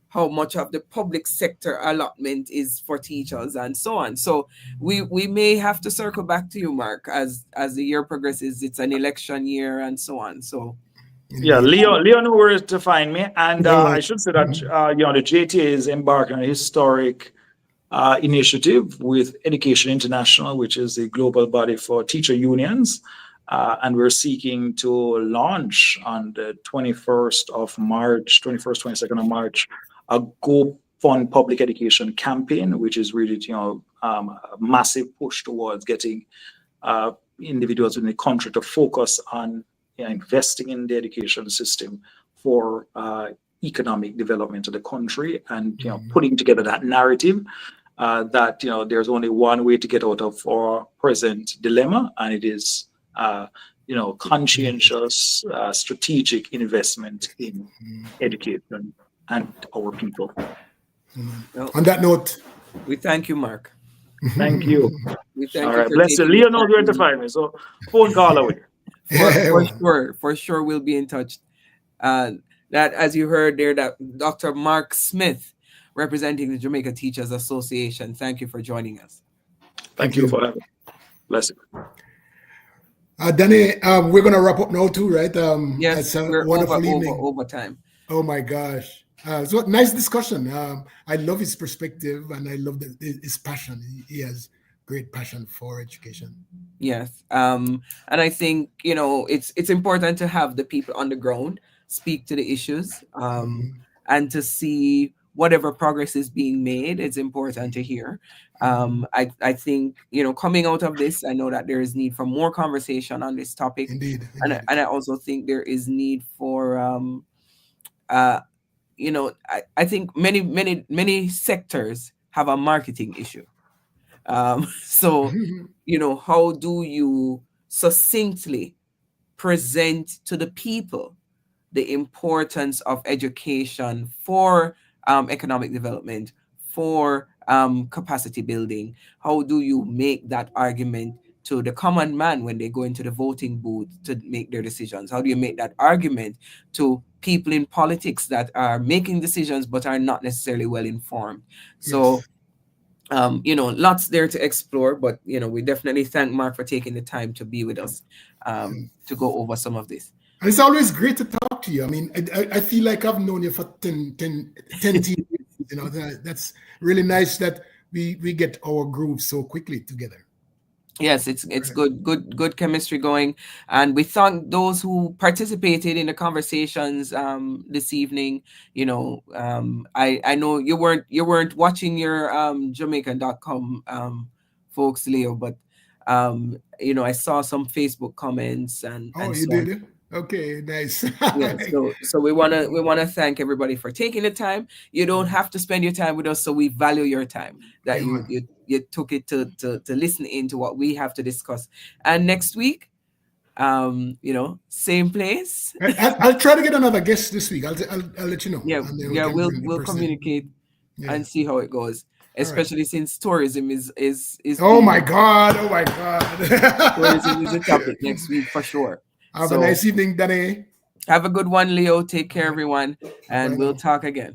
How much of the public sector allotment is for teachers and so on. So we may have to circle back to you, Mark, as the year progresses. It's an election year and so on. So yeah, Leo know where to find me. And I should say that the JTA is embarking on a historic initiative with Education International, which is the global body for teacher unions. And we're seeking to launch on the 21st, 22nd of March, a Go Fund Public Education campaign, which is really, a massive push towards getting individuals in the country to focus on investing in the education system for economic development of the country, and putting together that narrative that there's only one way to get out of our present dilemma, and it is conscientious, strategic investment in education and our people. Well, On that note, we thank you, Mark. Thank you. We thank All you right, for bless you. taking Leo the knows where to time. find me, so phone call away. For sure, we'll be in touch. That, as you heard there, that Dr. Mark Smith, representing the Jamaica Teachers Association. Thank you for joining us. Thank you for having me. Bless you. Danny, we're going to wrap up now too, right? Yes, it's a we're wonderful evening. over time. Oh my gosh. So nice discussion. I love his perspective, and I love his passion. He has great passion for education. Yes. And I think, it's important to have the people on the ground speak to the issues, and to see whatever progress is being made. It's important to hear. I think, coming out of this, I know that there is need for more conversation on this topic. Indeed. And I also think there is need for, I think many sectors have a marketing issue. So, how do you succinctly present to the people the importance of education for economic development, for capacity building? How do you make that argument to the common man when they go into the voting booth to make their decisions? How do you make that argument to people in politics that are making decisions but are not necessarily well informed? So, lots there to explore, but we definitely thank Mark for taking the time to be with us, to go over some of this. And it's always great to talk to you. I mean, I feel like I've known you for 10 years. That's really nice that we get our groove so quickly together. Yes, it's good chemistry going, and we thank those who participated in the conversations this evening. I know you weren't watching your Jamaican.com folks, Leo, but I saw some Facebook comments and you did? Okay, nice. Yeah, so we wanna thank everybody for taking the time. You don't have to spend your time with us, so we value your time that you took it to listen into what we have to discuss. And next week, same place. I'll try to get another guest this week. I'll let you know. Yeah, we'll communicate and see how it goes. Especially since tourism is oh my god. Tourism is a topic next week for sure. Have a nice evening, Danny. Have a good one, Leo. Take care, everyone, and we'll talk again.